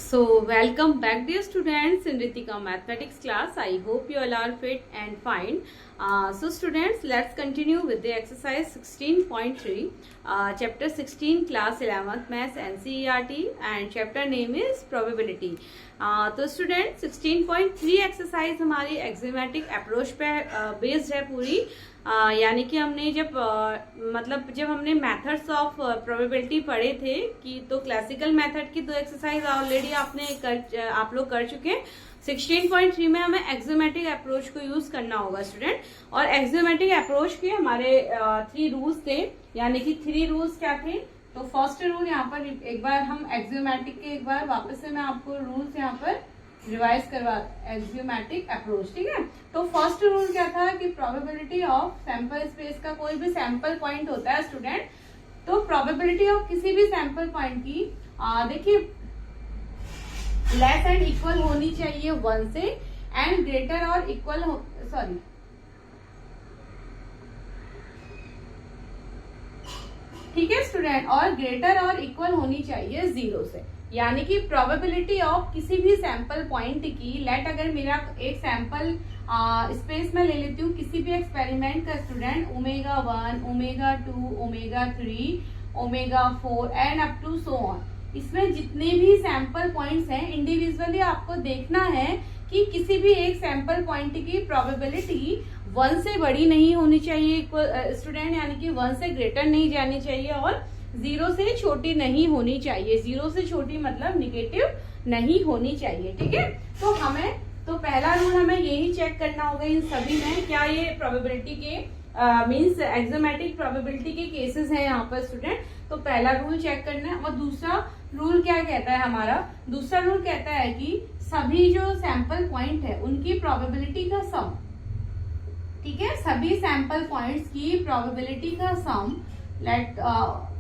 So, welcome back, dear students, in Ritika mathematics class. I hope you all are fit and fine. So, students, let's continue with the exercise 16.3, chapter 16, class 11th, maths, NCERT, and chapter name is probability. तो student 16.3 exercise हमारी axiomatic approach पे based है पूरी। यानी कि हमने जब हमने मेथड्स ऑफ प्रोबेबिलिटी पढ़े थे कि तो क्लासिकल मेथड की दो एक्सरसाइज ऑलरेडी आप लोग कर चुके हैं। 16.3 में हमें एक्सियोमेटिक अप्रोच को यूज करना होगा स्टूडेंट। और एक्सियोमेटिक अप्रोच के हमारे 3 रूल्स थे, यानी कि 3 रूल्स क्या थे। तो फर्स्ट रूल यहाँ पर एक बार हम एक्सियोमेटिक के एक बार वापस से मैं आपको रूल्स यहाँ पर रिवाइज करवा एक्सियोमेटिक अप्रोच, ठीक है। तो फर्स्ट रूल क्या था कि प्रोबेबिलिटी ऑफ सैंपल स्पेस का कोई भी सैंपल पॉइंट होता है स्टूडेंट, तो प्रोबेबिलिटी ऑफ किसी भी सैंपल पॉइंट की देखिए लेस एंड इक्वल होनी चाहिए 1 से, एंड ग्रेटर और इक्वल ठीक है स्टूडेंट, और ग्रेटर और इक्वल होनी चाहिए 0 से। यानी कि प्रोबेबिलिटी ऑफ किसी भी सैंपल पॉइंट की, लेट अगर मेरा एक सैंपल स्पेस में ले लेती हूँ किसी भी एक्सपेरिमेंट का student, omega 1, omega 2, omega 3, omega 4 and up to so on. इसमें जितने भी सैंपल पॉइंट्स हैं इंडिविजुअली आपको देखना है कि किसी भी एक सैंपल पॉइंट की प्रोबेबिलिटी 1 से बड़ी नहीं होनी चाहिए स्टूडेंट, यानी कि 1 से ग्रेटर नहीं जानी चाहिए और 0 से छोटी नहीं होनी चाहिए। 0 से छोटी मतलब निगेटिव नहीं होनी चाहिए, ठीक है। तो पहला रूल हमें यही चेक करना होगा इन सभी में, क्या ये प्रोबेबिलिटी के मींस एक्सियोमेटिक प्रोबेबिलिटी के केसेस हैं यहाँ पर स्टूडेंट। तो पहला रूल चेक करना है। और दूसरा रूल क्या कहता है हमारा, दूसरा रूल कहता है कि सभी जो सैंपल पॉइंट है उनकी प्रोबेबिलिटी का सम, ठीक है, सभी सैंपल पॉइंट्स की प्रोबेबिलिटी का sum, let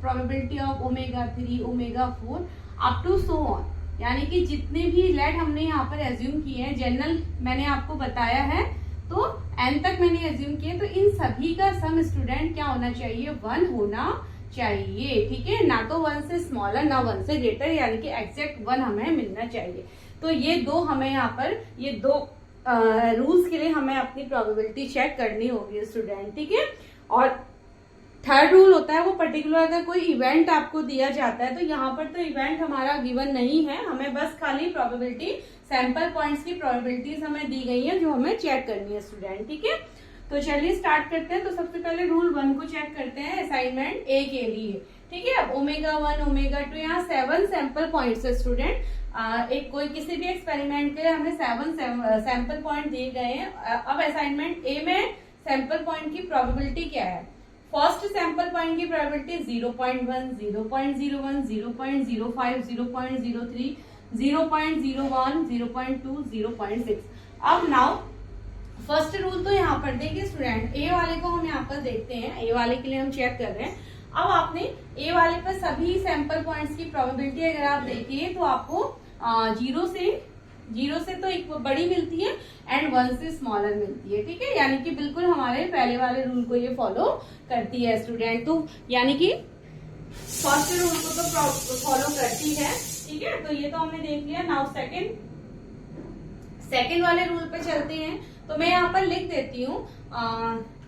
probability of omega 3, omega 4 up to so on. यानी कि जितने भी लेट हमने यहाँ पर एज्यूम किए हैं, जनरल मैंने आपको बताया है, तो n तक मैंने एज्यूम किए, तो इन सभी का सम स्टूडेंट क्या होना चाहिए, 1 होना चाहिए, ठीक है। ना तो 1 से स्मॉलर ना 1 से ग्रेटर, यानी कि एग्जैक्ट 1 हमें मिलना चाहिए। तो ये दो हमें यहाँ पर ये दो रूल्स के लिए हमें अपनी प्रोबेबिलिटी चेक करनी होगी स्टूडेंट, ठीक है। और थर्ड रूल होता है वो पर्टिकुलर अगर कोई इवेंट आपको दिया जाता है, तो यहाँ पर तो इवेंट हमारा गिवन नहीं है, हमें बस खाली प्रोबेबिलिटी सैंपल पॉइंट्स की प्रोबेबिलिटीज हमें दी गई है जो हमें चेक करनी है स्टूडेंट, ठीक है। तो चलिए स्टार्ट करते हैं। तो सबसे पहले रूल 1 को चेक करते हैं असाइनमेंट ए के लिए, ठीक है। ओमेगा 1, ओमेगा 2, यहाँ 7 सैंपल पॉइंट्स है स्टूडेंट। एक कोई किसी भी एक्सपेरिमेंट के लिए हमें 7 सैंपल पॉइंट दिए गए हैं। अब असाइनमेंट ए में सैंपल पॉइंट की प्रोबेबिलिटी क्या है। फर्स्ट सैंपल पॉइंट की प्रोबेबिलिटी 0.1, 0.01, 0.05, 0.03, 0.01, 0.2, 0.6। अब नाउ फर्स्ट रूल तो यहाँ पर देखिए स्टूडेंट, ए वाले को हम यहाँ पर देखते हैं, ए वाले के लिए हम चेक कर रहे हैं। अब आपने ए वाले पर सभी सैंपल पॉइंट्स की प्रोबेबिलिटी अगर आप देखिए तो आपको 0 से तो एक बड़ी मिलती है एंड 1 से स्मॉलर मिलती है, ठीक है। यानी कि बिल्कुल हमारे पहले वाले रूल को ये फॉलो करती है स्टूडेंट। तो यानी कि फर्स्ट रूल को तो फॉलो करती है, ठीक है। तो ये तो हमने देख लिया। नाउ सेकंड वाले रूल पे चलते हैं। तो मैं यहाँ पर लिख देती हूँ,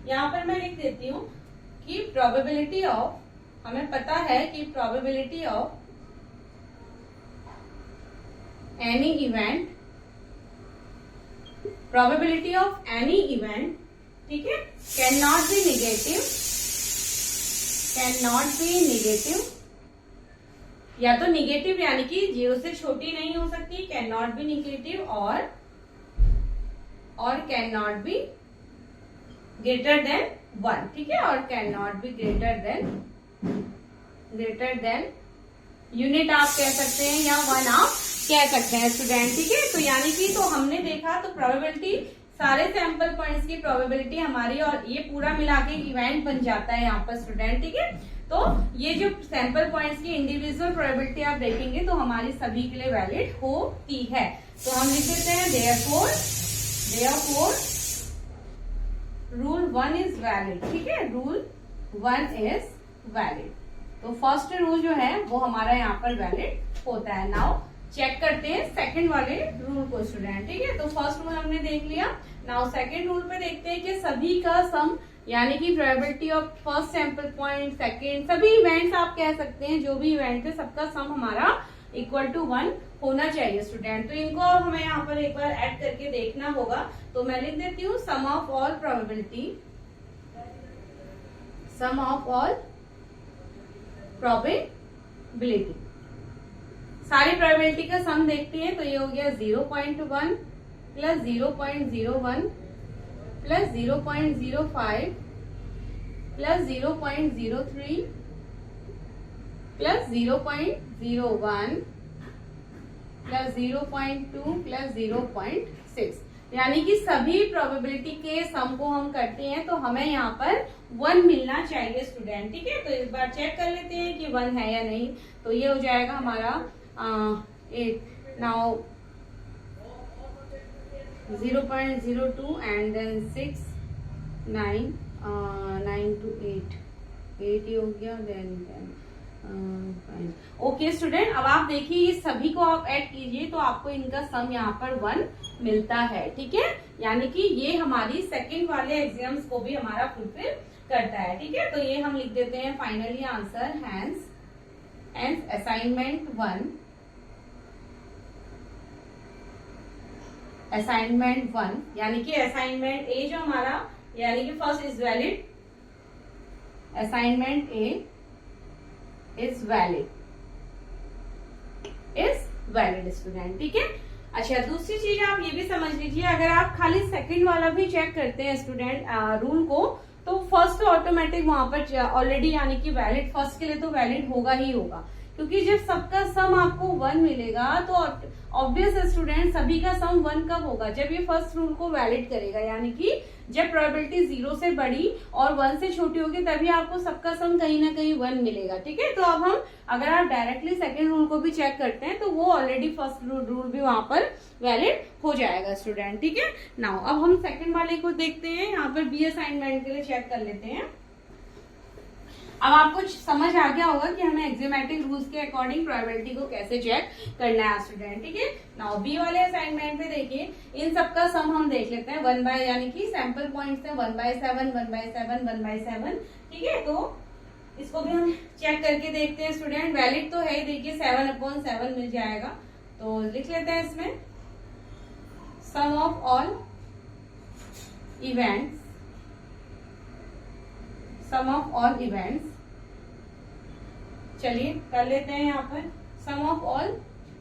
यहाँ पर मैं लिख देती हूँ कि प्रोबेबिलिटी ऑफ, हमें पता है कि probability of any event, probability of any event, ठीक है, कैन नॉट बी निगेटिव, या तो निगेटिव यानी कि 0 से छोटी नहीं हो सकती, कैन नॉट बी निगेटिव, और can not be greater than 1, ठीक है, और can not be greater than unit आप कह सकते हैं या 1 आप कह सकते हैं स्टूडेंट, ठीक है। तो यानी कि तो हमने देखा तो प्रोबेबिलिटी सारे सैंपल पॉइंट्स की प्रोबेबिलिटी हमारी, और ये पूरा मिला के इवेंट बन जाता है यहाँ पर स्टूडेंट, ठीक है। तो ये जो सैंपल पॉइंट्स की इंडिविजुअल प्रोबेबिलिटी आप देखेंगे तो हमारी सभी के लिए वैलिड होती है। तो हम लिख देते हैं देयरफॉर रूल 1 इज वैलिड, ठीक है, रूल 1 इज वैलिड। तो फर्स्ट रूल जो है वो हमारा यहाँ पर वैलिड होता है। नाउ चेक करते हैं सेकंड वाले रूल को स्टूडेंट, ठीक है। तो फर्स्ट रूल हमने देख लिया। नाउ सेकंड रूल पे देखते हैं कि सभी का सम यानी कि probability of first sample point, second, सभी इवेंट्स आप कह सकते हैं, जो भी इवेंट है सबका सम हमारा इक्वल टू 1 होना चाहिए स्टूडेंट। तो इनको हमें यहाँ पर एक बार ऐड करके देखना होगा। तो मैं लिख देती हूँ sum of all probability, sum of all probability, सारी प्रोबेबिलिटी का सम देखते हैं। तो ये हो गया 0.1 plus 0.01 plus 0.05 plus 0.03 plus 0.01 plus 0.2 plus 0.6, यानी कि सभी प्रोबेबिलिटी के सम को हम करते हैं तो हमें यहाँ पर 1 मिलना चाहिए स्टूडेंट, ठीक है। तो इस बार चेक कर लेते हैं कि 1 है या नहीं। तो ये हो जाएगा हमारा 8 नाउ 0.02 एंड देन 6 9 9 to 8 8 हो गया, देन ओके स्टूडेंट। अब आप देखिए ये सभी को आप ऐड कीजिए तो आपको इनका सम यहाँ पर 1 मिलता है, ठीक है। यानी कि ये हमारी सेकंड वाले एग्जाम्स को भी हमारा फुलफिल करता है, ठीक है। तो ये हम लिख देते हैं फाइनली आंसर हैंस असाइनमेंट 1 यानी कि असाइनमेंट ए जो हमारा यानी कि first is valid, assignment A is valid student, ठीक है। अच्छा दूसरी चीज आप ये भी समझ लीजिए, अगर आप खाली सेकंड वाला भी चेक करते हैं स्टूडेंट रूल को, तो फर्स्ट ऑटोमेटिक वहां पर ऑलरेडी यानी कि वैलिड, फर्स्ट के लिए तो वैलिड होगा ही होगा, क्योंकि जब सबका सम आपको 1 मिलेगा तो ऑब्वियस स्टूडेंट सभी का सम 1 कब होगा, जब ये फर्स्ट रूल को वैलिड करेगा, यानी कि जब प्रोबेबिलिटी 0 से बड़ी और 1 से छोटी होगी तभी आपको सबका सम कहीं ना कहीं 1 मिलेगा, ठीक है। तो अब हम अगर आप डायरेक्टली सेकंड रूल को भी चेक करते हैं तो वो ऑलरेडी फर्स्ट रूल भी वहां पर वैलिड हो जाएगा स्टूडेंट, ठीक है। नाउ अब हम सेकंड वाले को देखते हैं, यहाँ पर बी असाइनमेंट के लिए चेक कर लेते हैं। अब आपको समझ आ गया होगा कि हमें एक्सियोमेटिक रूल्स के अकॉर्डिंग प्रोबेबिलिटी को कैसे चेक करना है स्टूडेंट, ठीक है। नाउ बी वाले असाइनमेंट में देखिए इन सबका सम हम देख लेते हैं 1 बाय, यानी कि सैंपल पॉइंट्स है 1/7 1/7 1/7, ठीक है। तो इसको भी हम चेक करके देखते हैं स्टूडेंट। वैलिड तो है ही, देखिए 7/7 मिल जाएगा। तो लिख लेते हैं इसमें sum of all events, sum of all events, चलिए कर लेते हैं यहाँ पर सम ऑफ ऑल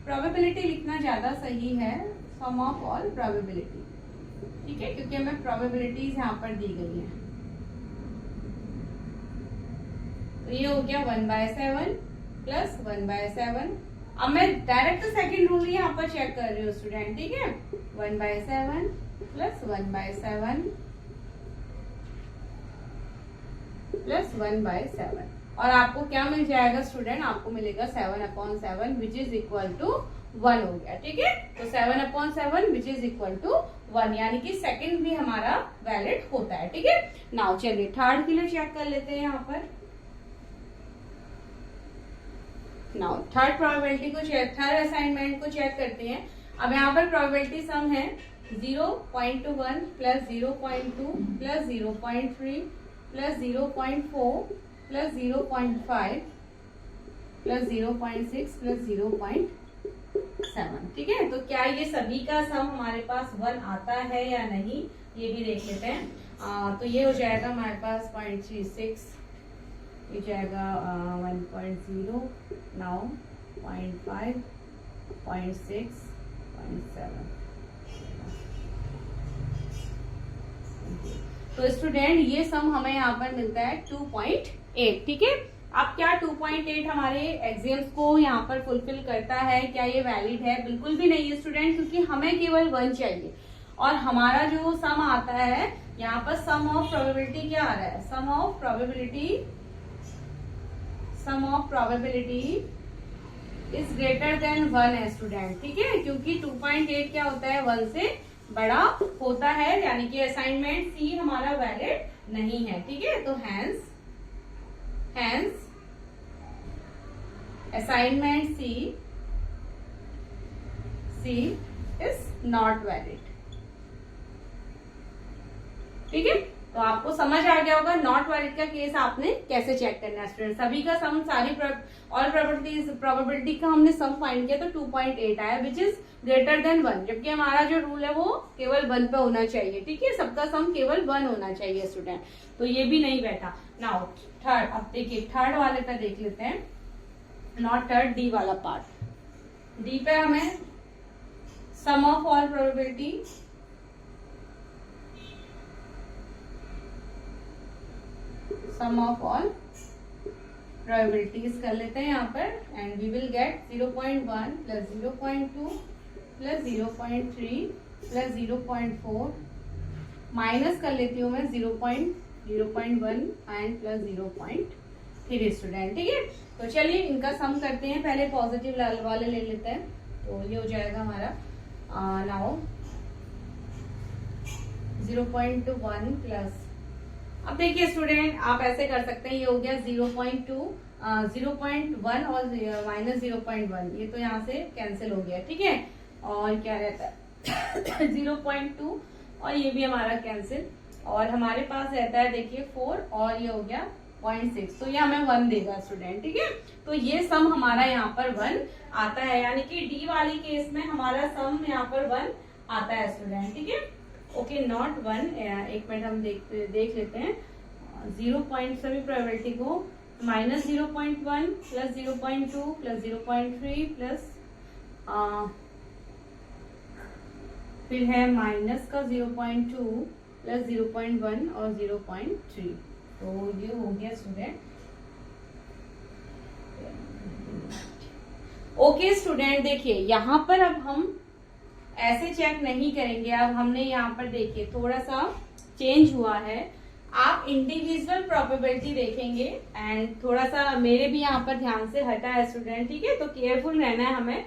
प्रोबेबिलिटी लिखना ज्यादा सही है, सम ऑफ ऑल प्रोबेबिलिटी, ठीक है, क्योंकि हमें प्रोबेबिलिटीज यहाँ पर दी गई है। तो ये हो गया 1/7 प्लस 1/7। अब मैं डायरेक्ट सेकंड रूल यहाँ पर चेक कर रही हूँ स्टूडेंट, ठीक है। 1/7 प्लस 1/7 प्लस 1/7 और आपको क्या मिल जाएगा स्टूडेंट, आपको मिलेगा 7/7 विच इज इक्वल टू 1 हो गया, ठीक है। तो 7/7 विच इज इक्वल टू 1, यानी कि सेकंड भी हमारा वैलिड होता है, ठीक है। नाउ चलिए थर्ड के लिए चेक कर लेते हैं यहाँ पर। नाउ थर्ड प्रोबेबिलिटी को चेक, थर्ड असाइनमेंट को चेक करते हैं। अब यहाँ पर प्रोबेबिलिटी सम है 0.1 plus 0.2 plus 0.3 plus 0.4 plus 0.5 plus 0.6 plus 0.7, ठीक है। तो क्या ये सभी का सम हमारे पास 1 आता है या नहीं, ये भी देख लेते हैं। तो ये हो जाएगा हमारे पास 0.36, ये जाएगा 1.0, नाउ 0.5, 0.6, 0.7। तो स्टूडेंट ये सम हमें यहाँ पर मिलता है 2.8, ठीक है। अब क्या 2.8 हमारे एग्जाम्स को यहाँ पर फुलफिल करता है, क्या ये वैलिड है? बिल्कुल भी नहीं है स्टूडेंट, क्योंकि हमें केवल 1 चाहिए और हमारा जो सम आता है यहाँ पर सम ऑफ प्रोबेबिलिटी क्या आ रहा है, sum of probability is greater than 1 है स्टूडेंट, ठीक है। क्योंकि 2.8 क्या होता है, 1 से बड़ा होता है, यानी कि असाइनमेंट सी हमारा वैलिड नहीं है, ठीक है। तो hence assignment C C is not valid. ठीक है, तो आपको समझ आ गया होगा नॉट वैलिड का केस आपने कैसे चेक करना है स्टूडेंट। सभी का सम, सारी ऑल प्रोबेबिलिटी का हमने सम फाइंड किया तो 2.8 आया, विच इज ग्रेटर देन 1, जबकि हमारा जो रूल है वो केवल 1 पे होना चाहिए। ठीक है, सबका सम केवल 1 होना चाहिए स्टूडेंट, तो ये भी नहीं बैठा। नाउ थर्ड, अब देखिए थर्ड वाले पे देख लेते हैं, नॉट थर्ड, डी वाला पार्ट। डी पे हमें sum of all probability sum of all probabilities कर लेते हैं यहाँ पर, and we will get 0.1 plus 0.2 plus 0.3 plus 0.4, minus कर लेती हूँ मैं 0.1 एंड प्लस 0.3 स्टूडेंट। ठीक है, तो चलिए इनका सम करते हैं। पहले पॉजिटिव वाले ले लेते हैं, तो ये हो जाएगा हमारा नाउ 0.1 प्लस, अब देखिए स्टूडेंट आप ऐसे कर सकते हैं, ये हो गया 0.2 0.1 और माइनस 0.1, ये तो यहाँ से कैंसिल हो गया। ठीक है, और क्या रहता है 0.2 और ये भी हमारा कैंसिल, और हमारे पास रहता है देखिए 4 और ये हो गया 0.6, तो ये हमें 1 देगा स्टूडेंट। ठीक है, तो ये सम हमारा यहाँ पर 1 आता है, यानी कि डी वाली केस में हमारा सम यहाँ पर 1 आता है स्टूडेंट। ठीक है, ओके, नॉट 1, एक मिनट हम देख लेते हैं 0 पॉइंट सभी प्रोबेबिलिटी को, माइनस 0.1 प्लस 0.2 प्लस 0.3 प्लस फिर है माइनस का 0.2 प्लस 0.1 और 0.3, तो ये हो गया स्टूडेंट। ओके स्टूडेंट, देखिए यहाँ पर अब हम ऐसे चेक नहीं करेंगे, अब हमने यहाँ पर देखिए थोड़ा सा चेंज हुआ है, आप इंडिविजुअल प्रोबेबिलिटी देखेंगे, एंड थोड़ा सा मेरे भी यहाँ पर ध्यान से हटा है स्टूडेंट। ठीक है, तो केयरफुल रहना है हमें,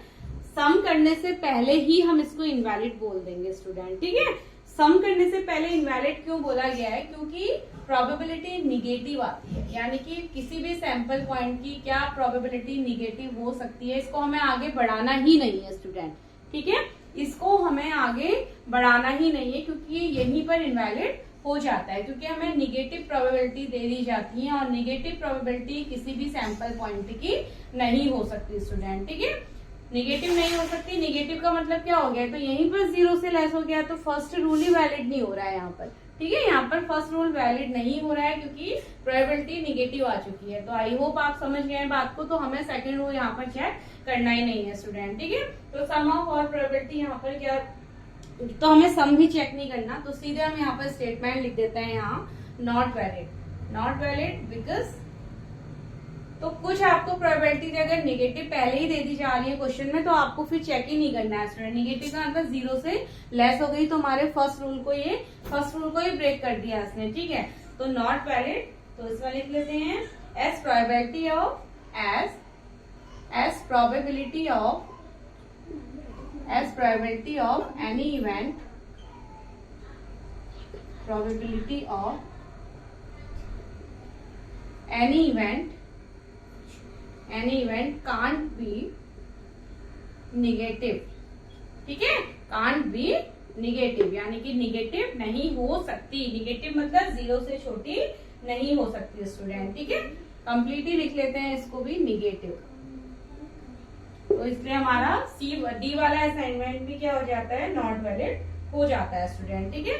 सम करने से पहले ही हम इसको इनवैलिड बोल देंगे स्टूडेंट। ठीक है, सम करने से पहले इनवैलिड क्यों बोला गया है, क्योंकि प्रोबेबिलिटी निगेटिव आती है, यानी कि किसी भी सैंपल पॉइंट की क्या प्रोबेबिलिटी निगेटिव हो सकती है, इसको हमें आगे बढ़ाना ही नहीं है स्टूडेंट। ठीक है, इसको हमें आगे बढ़ाना ही नहीं है, क्योंकि यहीं पर इनवैलिड हो जाता है, क्योंकि हमें निगेटिव प्रोबेबिलिटी दे दी जाती है, और निगेटिव प्रोबेबिलिटी किसी भी सैंपल पॉइंट की नहीं हो सकती स्टूडेंट। ठीक है, निगेटिव नहीं हो सकती, निगेटिव का मतलब क्या हो गया, तो यहीं पर 0 से लेस हो गया, तो फर्स्ट रूल ही वैलिड नहीं हो रहा है यहाँ पर। ठीक है, यहाँ पर फर्स्ट रूल वैलिड नहीं हो रहा है, क्योंकि प्रोबेबिलिटी निगेटिव आ चुकी है। तो आई होप आप समझ गए बात को, तो हमें सेकंड रूल यहाँ पर चेक करना ही नहीं है स्टूडेंट। ठीक है, तो सम ऑफ ऑल प्रोबेबिलिटी यहाँ पर क्या, तो हमें सम भी चेक नहीं करना, तो सीधे हम यहाँ पर स्टेटमेंट लिख देते हैं, यहाँ नॉट वैलिड बिकॉज, तो कुछ आपको प्रोबेबिलिटी अगर निगेटिव पहले ही दे दी जा रही है क्वेश्चन में, तो आपको फिर चेक ही नहीं करना है स्टूडेंट। निगेटिव का मतलब 0 से लेस हो गई, तो हमारे फर्स्ट रूल को ही ब्रेक कर दिया इसने। ठीक है, तो नॉट वैलिड, तो इसमें लिख लेते हैं as probability of any event, any event can't be negative। ठीक है, can't be negative, यानी कि निगेटिव नहीं हो सकती, निगेटिव मतलब 0 से छोटी नहीं हो सकती स्टूडेंट। ठीक है, कंप्लीटली लिख लेते हैं इसको भी निगेटिव, तो इसलिए हमारा डी वाला असाइनमेंट भी क्या हो जाता है, नॉट वैलिड हो जाता है स्टूडेंट। ठीक है,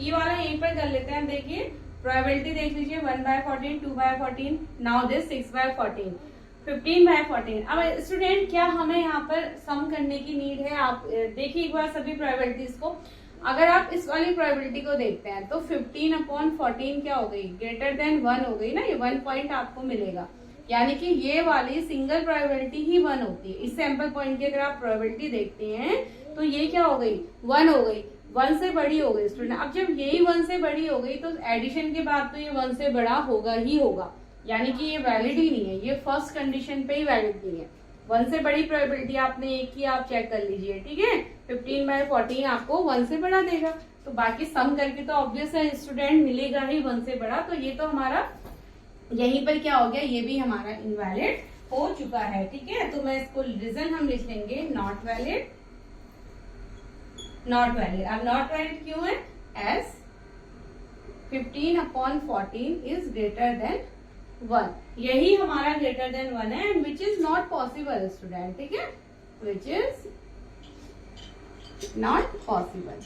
ई वाला यहीं पर कर लेते हैं, देखिए प्रोबेबिलिटी देख लीजिए 1/14, 2/14, नाउ दिस 6/14, 15/14। अब स्टूडेंट क्या हमें यहाँ पर सम करने की नीड है, आप देखिए एक बार सभी प्रोबेबिलिटीज को, अगर आप इस वाली प्रोबेबिलिटी को देखते हैं तो 15/14 क्या हो गई, ग्रेटर देन 1 हो गई ना, ये 1 पॉइंट आपको मिलेगा, यानी कि ये वाली सिंगल प्रोबेबिलिटी ही 1 होती है। इस सैंपल पॉइंट की अगर आप प्रोबेबिलिटी देखते हैं तो ये क्या हो गई, 1 हो गई, 1 से बड़ी हो गई स्टूडेंट। अब जब यही 1 से बड़ी हो गई तो एडिशन के बाद तो ये 1 से बड़ा होगा ही होगा, यानी कि ये वैलिड ही नहीं है, ये फर्स्ट कंडीशन पे ही वैलिड नहीं है। 1 से बड़ी प्रोबेबिलिटी आपने एक ही आप चेक कर लीजिए। ठीक है, 15/14 आपको 1 से बड़ा देगा, तो बाकी सम करके तो ऑब्वियस है स्टूडेंट मिलेगा ही 1 से बड़ा, तो ये तो हमारा यहीं पर क्या हो गया, ये भी हमारा इनवैलिड हो चुका है। ठीक है, तो मैं इसको रीजन हम लिख लेंगे नॉट वैलिड नॉट वैलिड। अब नॉट वैलिड क्यों है? एस 15/14 इज ग्रेटर देन 1, यही हमारा ग्रेटर देन 1 है, and which is not possible student, ठीक है, which is not possible,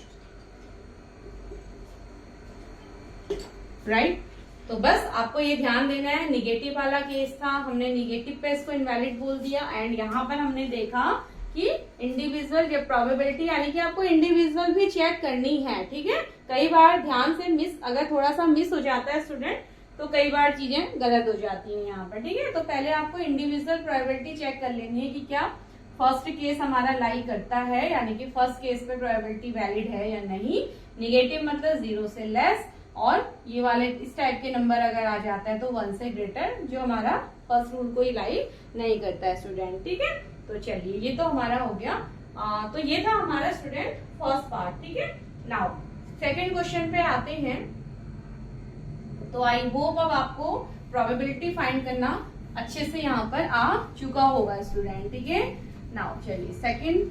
right. तो बस आपको ये ध्यान देना है, निगेटिव वाला केस था, हमने निगेटिव पे इसको इनवैलिड बोल दिया, एंड यहाँ पर हमने देखा कि इंडिविजुअल जब प्रोबेबिलिटी, यानी कि आपको इंडिविजुअल भी चेक करनी है, ठीक है। कई बार ध्यान से मिस, अगर थोड़ा सा मिस हो जाता है स्टूडेंट, तो कई बार चीजें गलत हो जाती हैं यहाँ पर, ठीक है। तो पहले आपको इंडिविजुअल प्रोबेबिलिटी चेक कर लेनी है कि क्या फर्स्ट केस हमारा लाई करता है, यानी कि फर्स्ट केस पे प्रोबेबिलिटी वैलिड है या नहीं। निगेटिव मतलब 0 से लेस, और ये वाले इस टाइप के नंबर अगर आ जाता है तो 1 से ग्रेटर, जो हमारा फर्स्ट रूल को ही लाई नहीं करता है स्टूडेंट, ठीक है। तो चलिए, ये तो हमारा हो गया। तो ये था हमारा स्टूडेंट फर्स्ट पार्ट, ठीक है। नाउ सेकंड क्वेश्चन पे आते हैं। तो आई होप अब आपको प्रोबेबिलिटी फाइंड करना अच्छे से यहाँ पर आ चुका होगा स्टूडेंट, ठीक है। नाउ चलिए सेकंड,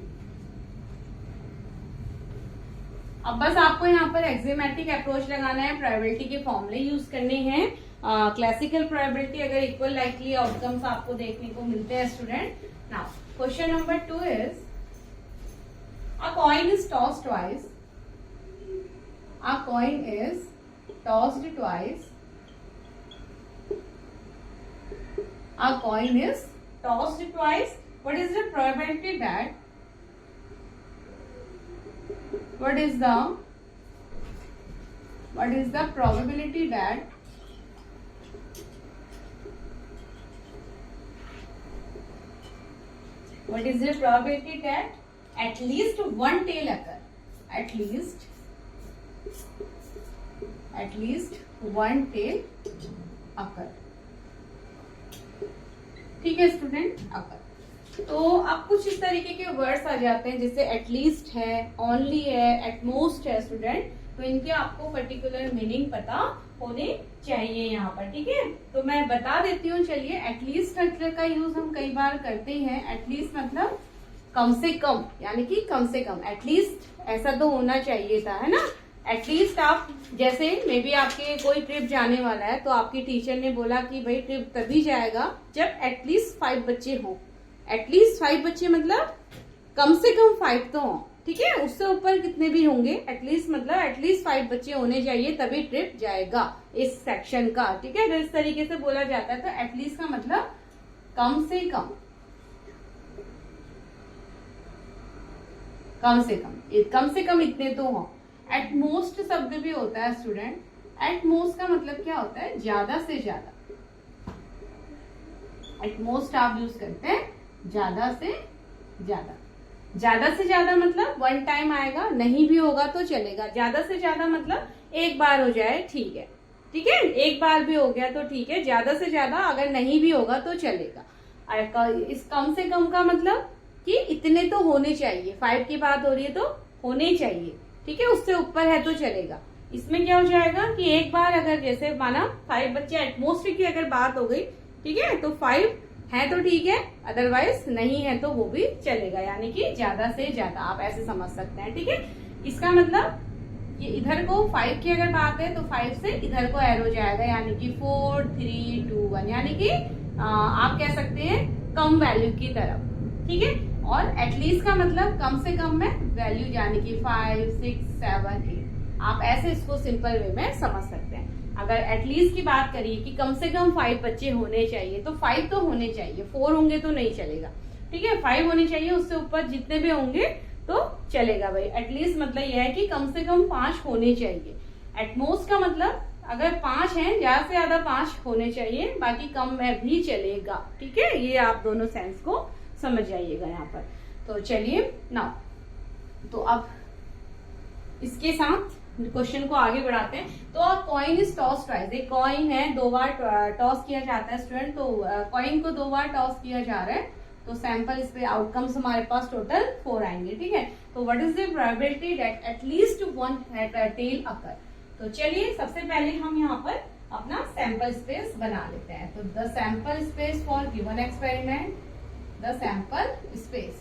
अब बस आपको यहाँ पर एक्सियोमेटिक अप्रोच लगाना है, प्रोबेबिलिटी के फॉर्मूले यूज करने हैं। क्लासिकल प्रोबेबिलिटी अगर इक्वल लाइकली आउटकम्स आपको देखने को मिलते हैं student. Now question number 2 is a coin is tossed twice, a coin is tossed twice, a coin is tossed twice. What is the probability that? What is the probability that at least one tail occur? At least one tail occur. ठीक है student. अगर तो अब कुछ इस तरीके के words आ जाते हैं, जैसे एटलीस्ट है, ओनली है, एटमोस्ट है स्टूडेंट, तो इनके आपको पर्टिकुलर मीनिंग पता होने चाहिए यहाँ पर, ठीक है। तो मैं बता देती हूँ, चलिए। एटलीस्ट का यूज हम कई बार करते हैं। एटलीस्ट मतलब कम से कम, यानी कि कम से कम, एटलीस्ट ऐसा तो होना चाहिए था, है ना। एटलीस्ट आप जैसे मे बी आपके कोई ट्रिप जाने वाला है, तो आपकी टीचर ने बोला कि भाई ट्रिप तभी जाएगा जब एटलीस्ट 5 बच्चे हों। एटलीस्ट 5 बच्चे मतलब कम से कम 5 तो हों, ठीक है। उससे ऊपर कितने भी होंगे, एटलीस्ट मतलब एटलीस्ट 5 बच्चे होने चाहिए तभी ट्रिप जाएगा इस सेक्शन का, ठीक है। अगर इस तरीके से बोला जाता है तो एटलीस्ट का मतलब कम से कम, कम से कम इतने तो हों। एटमोस्ट शब्द भी होता है स्टूडेंट। एटमोस्ट का मतलब क्या होता है? ज्यादा से ज्यादा। एटमोस्ट आप यूज करते हैं ज्यादा से ज्यादा। ज्यादा से ज्यादा मतलब 1 टाइम आएगा, नहीं भी होगा तो चलेगा। ज्यादा से ज्यादा मतलब एक बार हो जाए, ठीक है, ठीक है। एक बार भी हो गया तो ठीक है। ज्यादा से ज्यादा अगर नहीं भी होगा तो चलेगा। इस कम से कम का मतलब कि इतने तो होने चाहिए। 5 की बात हो रही है तो होने चाहिए, ठीक है। उससे ऊपर है तो चलेगा। इसमें क्या हो जाएगा कि एक बार अगर जैसे माना 5 बच्चे, एटमोस्ट की अगर बात हो गई, ठीक है, तो 5 है तो ठीक है, अदरवाइज नहीं है तो वो भी चलेगा, यानी कि ज्यादा से ज्यादा आप ऐसे समझ सकते हैं, ठीक है। इसका मतलब ये इधर को 5 की अगर बात है तो 5 से इधर को एरो जाएगा, यानी कि 4 3 2 1, यानी कि आप कह सकते हैं कम वैल्यू की तरफ, ठीक है। और एटलीस्ट का मतलब कम से कम में वैल्यू, यानी कि 5 6 7 8। आप ऐसे इसको सिंपल वे में समझ सकते हैं। अगर एटलीस्ट की बात करिए कि कम से कम 5 बच्चे होने चाहिए, तो 5 तो होने चाहिए, 4 होंगे तो नहीं चलेगा, ठीक है। 5 होने चाहिए, उससे ऊपर जितने भी होंगे तो चलेगा भाई। एटलीस्ट मतलब यह है कि कम से कम 5 होने चाहिए। एटमोस्ट का मतलब अगर 5 हैं, ज्यादा से ज्यादा 5 होने चाहिए, बाकी कम में भी चलेगा, ठीक है। ये आप दोनों सेंस को समझ जाइएगा यहाँ पर। तो चलिए ना, तो अब इसके साथ क्वेश्चन को आगे बढ़ाते हैं। तो कॉइन इज टॉस ट्वाइस। एक कॉइन है, 2 बार टॉस किया जाता है स्टूडेंट। तो कॉइन को 2 बार टॉस किया जा रहा है, तो सैंपल इस पे आउटकम्स हमारे पास टोटल 4 आएंगे, ठीक है। तो what is the probability that at least 1 tail occur. तो चलिए सबसे पहले हम यहाँ पर अपना सैंपल स्पेस बना लेते हैं। तो the sample space for given experiment, the sample space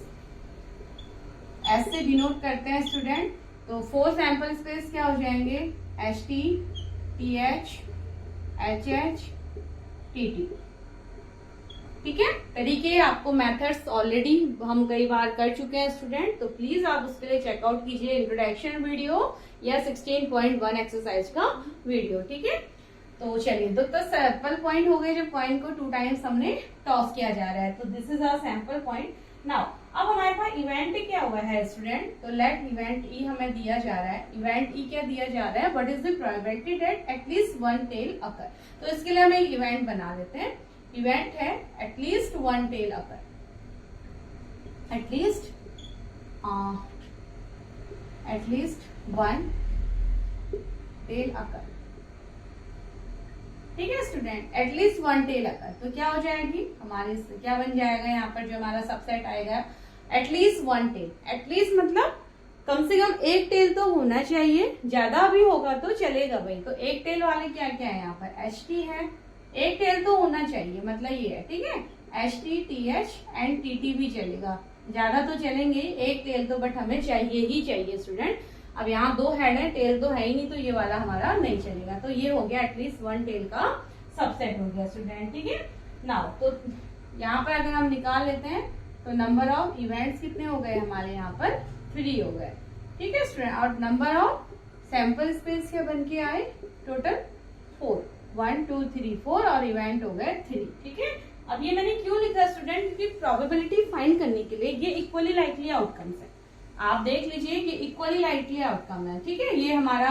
S से डिनोट करते हैं स्टूडेंट। तो 4 सैंपल स्पेस क्या हो जाएंगे, HT, TH, HH, TT। ठीक है, तरीके आपको मेथड्स ऑलरेडी हम कई बार कर चुके हैं स्टूडेंट, तो प्लीज आप उसके लिए चेकआउट कीजिए इंट्रोडक्शन वीडियो या 16.1 एक्सरसाइज का वीडियो। ठीक है, तो चलिए तो सैंपल पॉइंट हो गए जब कॉइन को 2 टाइम्स हमने टॉस किया जा रहा है, तो this is our sample point. Now अब हमारे पास इवेंट क्या हुआ है स्टूडेंट, तो लेट इवेंट ई हमें दिया जा रहा है। इवेंट ई क्या दिया जा रहा है, what is the probability that at least 1 tail occur. तो इसके लिए हम एक इवेंट बना लेते हैं। इवेंट है एटलीस्ट 1 टेल अकर, एटलीस्ट 1 टेल अकर। ठीक है स्टूडेंट, एटलीस्ट 1 टेल अकर, तो क्या हो जाएगी हमारे, क्या बन जाएगा यहाँ पर जो हमारा सबसेट आएगा, एटलीस्ट 1 टेल। एटलीस्ट मतलब कम से कम 1 टेल तो होना चाहिए, ज्यादा भी होगा तो चलेगा भाई। तो 1 टेल वाले क्या क्या है यहाँ पर, HT है, 1 टेल तो होना चाहिए, मतलब ये है। ठीक है, HT, TH एंड TT भी चलेगा, ज्यादा तो चलेंगे, 1 टेल तो बट हमें चाहिए ही चाहिए स्टूडेंट। अब यहाँ 2 हेड है, टेल तो है ही नहीं, तो ये वाला हमारा नहीं चलेगा। तो ये हो गया एटलीस्ट 1 टेल का सबसेट हो गया स्टूडेंट। ठीक है, नाउ तो यहाँ पर अगर हम निकाल लेते हैं तो नंबर ऑफ इवेंट्स कितने हो गए हमारे यहाँ पर, 3 हो गए। ठीक है स्टूडेंट, और नंबर ऑफ सैंपल स्पेस क्या बन के आए, टोटल 4, 1 2 3 4 और इवेंट हो गए 3। ठीक है, अब ये मैंने क्यों लिखा स्टूडेंट, क्योंकि प्रोबेबिलिटी फाइंड करने के लिए ये इक्वली लाइकली आउटकम्स है। आप देख लीजिए कि इक्वली लाइकली आउटकम है। ठीक है, ये हमारा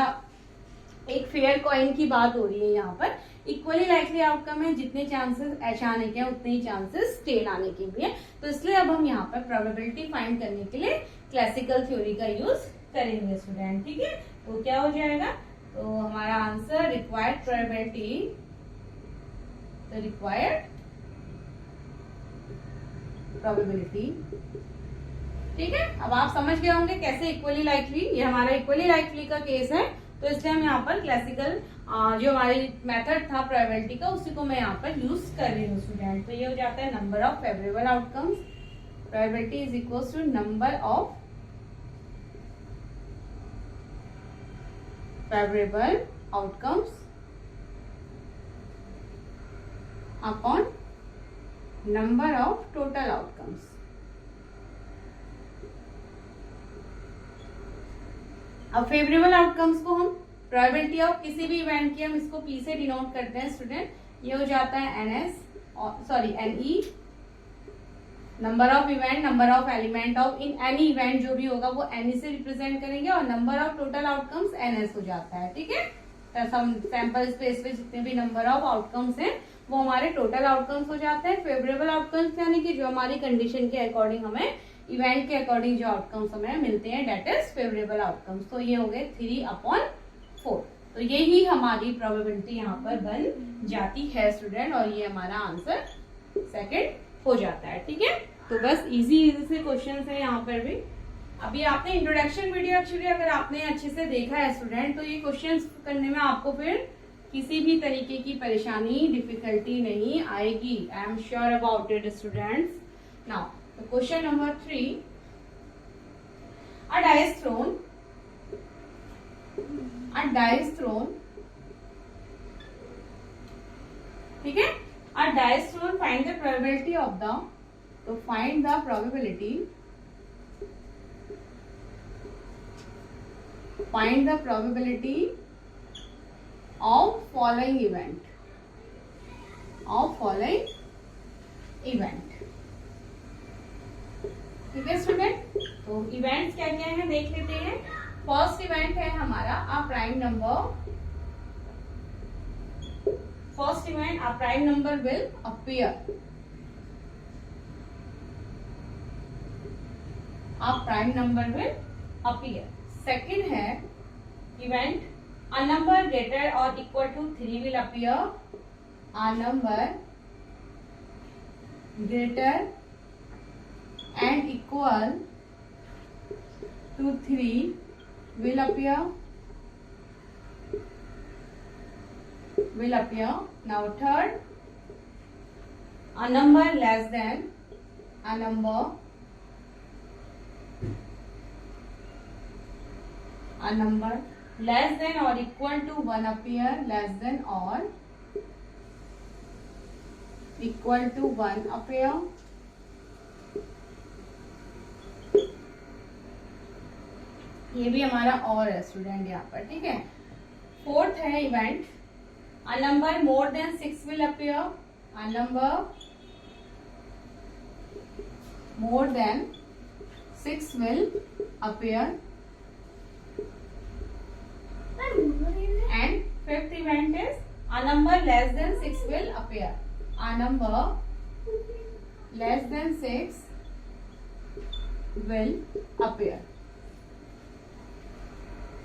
एक फेयर कॉइन की बात हो रही है यहाँ पर। इक्वली लाइकली आउटकम है, जितने चांसेस एच आने के हैं उतने ही चांसेस टेल आने के भी है। तो इसलिए अब हम यहाँ पर प्रोबेबिलिटी फाइंड करने के लिए क्लासिकल थ्योरी का यूज करेंगे स्टूडेंट। ठीक है, तो क्या हो जाएगा, तो हमारा आंसर रिक्वायर्ड प्रोबेबिलिटी, तो रिक्वायर्ड प्रोबेबिलिटी। ठीक है, अब आप समझ गए होंगे कैसे इक्वली लाइकली, ये हमारा इक्वली लाइकली का केस है, तो इसलिए हम यहाँ पर क्लासिकल जो हमारी मेथड था प्रोबेबिलिटी का, उसी को मैं यहाँ पर यूज कर रही हूँ स्टूडेंट। तो ये हो जाता है number of favourable outcomes, probability is equal to number of favourable outcomes upon number of total outcomes. अब फेवरेबल आउटकम्स को हम प्रोबेबिलिटी ऑफ किसी भी इवेंट की हम इसको P से डिनोट करते हैं स्टूडेंट। ये हो जाता है NE, number of event, number of element of in any event, जो भी होगा वो NE से रिप्रेजेंट करेंगे, और number of total outcomes NS हो जाता है। ठीक है, सैंपल स्पेस पे जितने भी नंबर ऑफ आउटकम्स हैं वो हमारे टोटल आउटकम्स हो जाते हैं। फेवरेबल आउटकम्स यानी कि जो हमारी कंडीशन के अकॉर्डिंग हमें, इवेंट के अकॉर्डिंग जो आउटकम्स हमें मिलते हैं, डेट इज फेवरेबल आउटकम्स। तो ये हो गए 3/4। तो यही हमारी प्रोबेबिलिटी यहाँ पर बन जाती है स्टूडेंट, और ये हमारा आंसर सेकंड हो जाता है। ठीक है, तो बस इजी से क्वेश्चन है यहाँ पर भी। अभी आपने इंट्रोडक्शन वीडियो एक्चुअली अगर आपने अच्छे से देखा है स्टूडेंट, तो ये क्वेश्चन करने में आपको फिर किसी भी तरीके की परेशानी, डिफिकल्टी नहीं आएगी। I am sure about it students. Now question number 3, a die is thrown, ठीक है, a die is thrown, find the probability of the, तो find the probability of following event, ठीक है स्टूडेंट। तो इवेंट्स क्या क्या है देख लेते हैं। फर्स्ट इवेंट है हमारा a prime number, first event a prime number will appear, a prime number will appear. Second है इवेंट अ नंबर ग्रेटर और equal to 3 will appear, a number greater and equal to 3 will appear. Now third, a number less than a number less than or equal to 1 appear, less than or equal to 1 appear, ये भी हमारा और है student यहाँ पर, ठीक है। Fourth है event, a number more than 6 will appear, a number more than 6 will appear, and fifth event is a number less than 6 will appear, a number less than 6 will appear।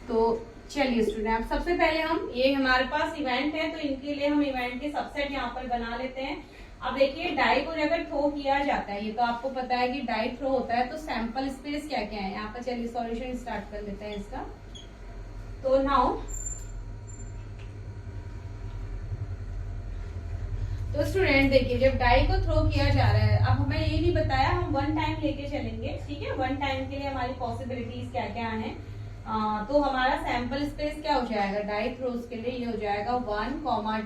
तो चलिए student, सबसे पहले हम ये हमारे पास event है तो इनके लिए हम इवेंट के सबसेट यहाँ पर बना लेते हैं। अब देखिए डाई को अगर थ्रो किया जाता है, ये तो आपको पता है कि डाई थ्रो होता है, तो सैंपल स्पेस क्या क्या है यहाँ पर। चलिए सॉल्यूशन स्टार्ट कर लेते हैं इसका। तो नाउ तो स्टूडेंट देखिए, जब डाई को थ्रो किया जा रहा है, अब हमें ये नहीं बताया, हम 1 टाइम लेके चलेंगे, ठीक है। 1 टाइम के लिए हमारी पॉसिबिलिटीज क्या क्या है। तो हमारा सैंपल स्पेस क्या हो जाएगा डाई थ्रोस के लिए, ये हो जाएगा 1,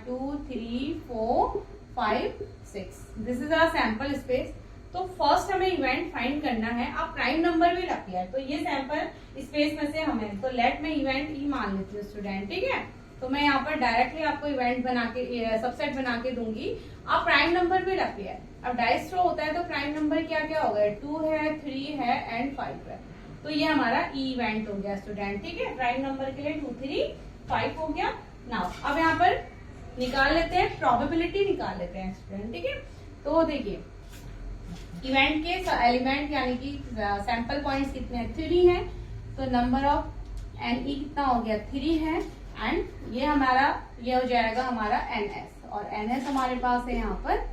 2, 3, 4, 5, 6। This is our sample space. तो फर्स्ट हमें इवेंट फाइंड करना है। अब प्राइम नंबर विल अपीयर, तो ये सैंपल स्पेस में से हमें, तो लेट में इवेंट ई मान लेती हूँ स्टूडेंट, ठीक है। तो मैं यहाँ पर डायरेक्टली आपको इवेंट बना के सबसेट बना के दूंगी। अब प्राइम नंबर विल अपीयर, अब डाइस थ्रो होता है तो प्राइम नंबर क्या क्या हो गए, 2 है, 3 है एंड 5 है। तो ये हमारा ई इवेंट हो गया स्टूडेंट, ठीक है। प्राइम नंबर के लिए 2, 3, 5 हो गया। नाउ अब यहाँ पर निकाल लेते हैं, प्रोबेबिलिटी निकाल लेते हैं स्टूडेंट, ठीक है। तो देखिए इवेंट के एलिमेंट यानी कि सैंपल पॉइंट्स कितने हैं, 3 है। तो नंबर ऑफ एन ई कितना हो गया, 3 है। एंड ये हमारा ये हो जाएगा हमारा एन एस, और एन एस हमारे पास है यहाँ पर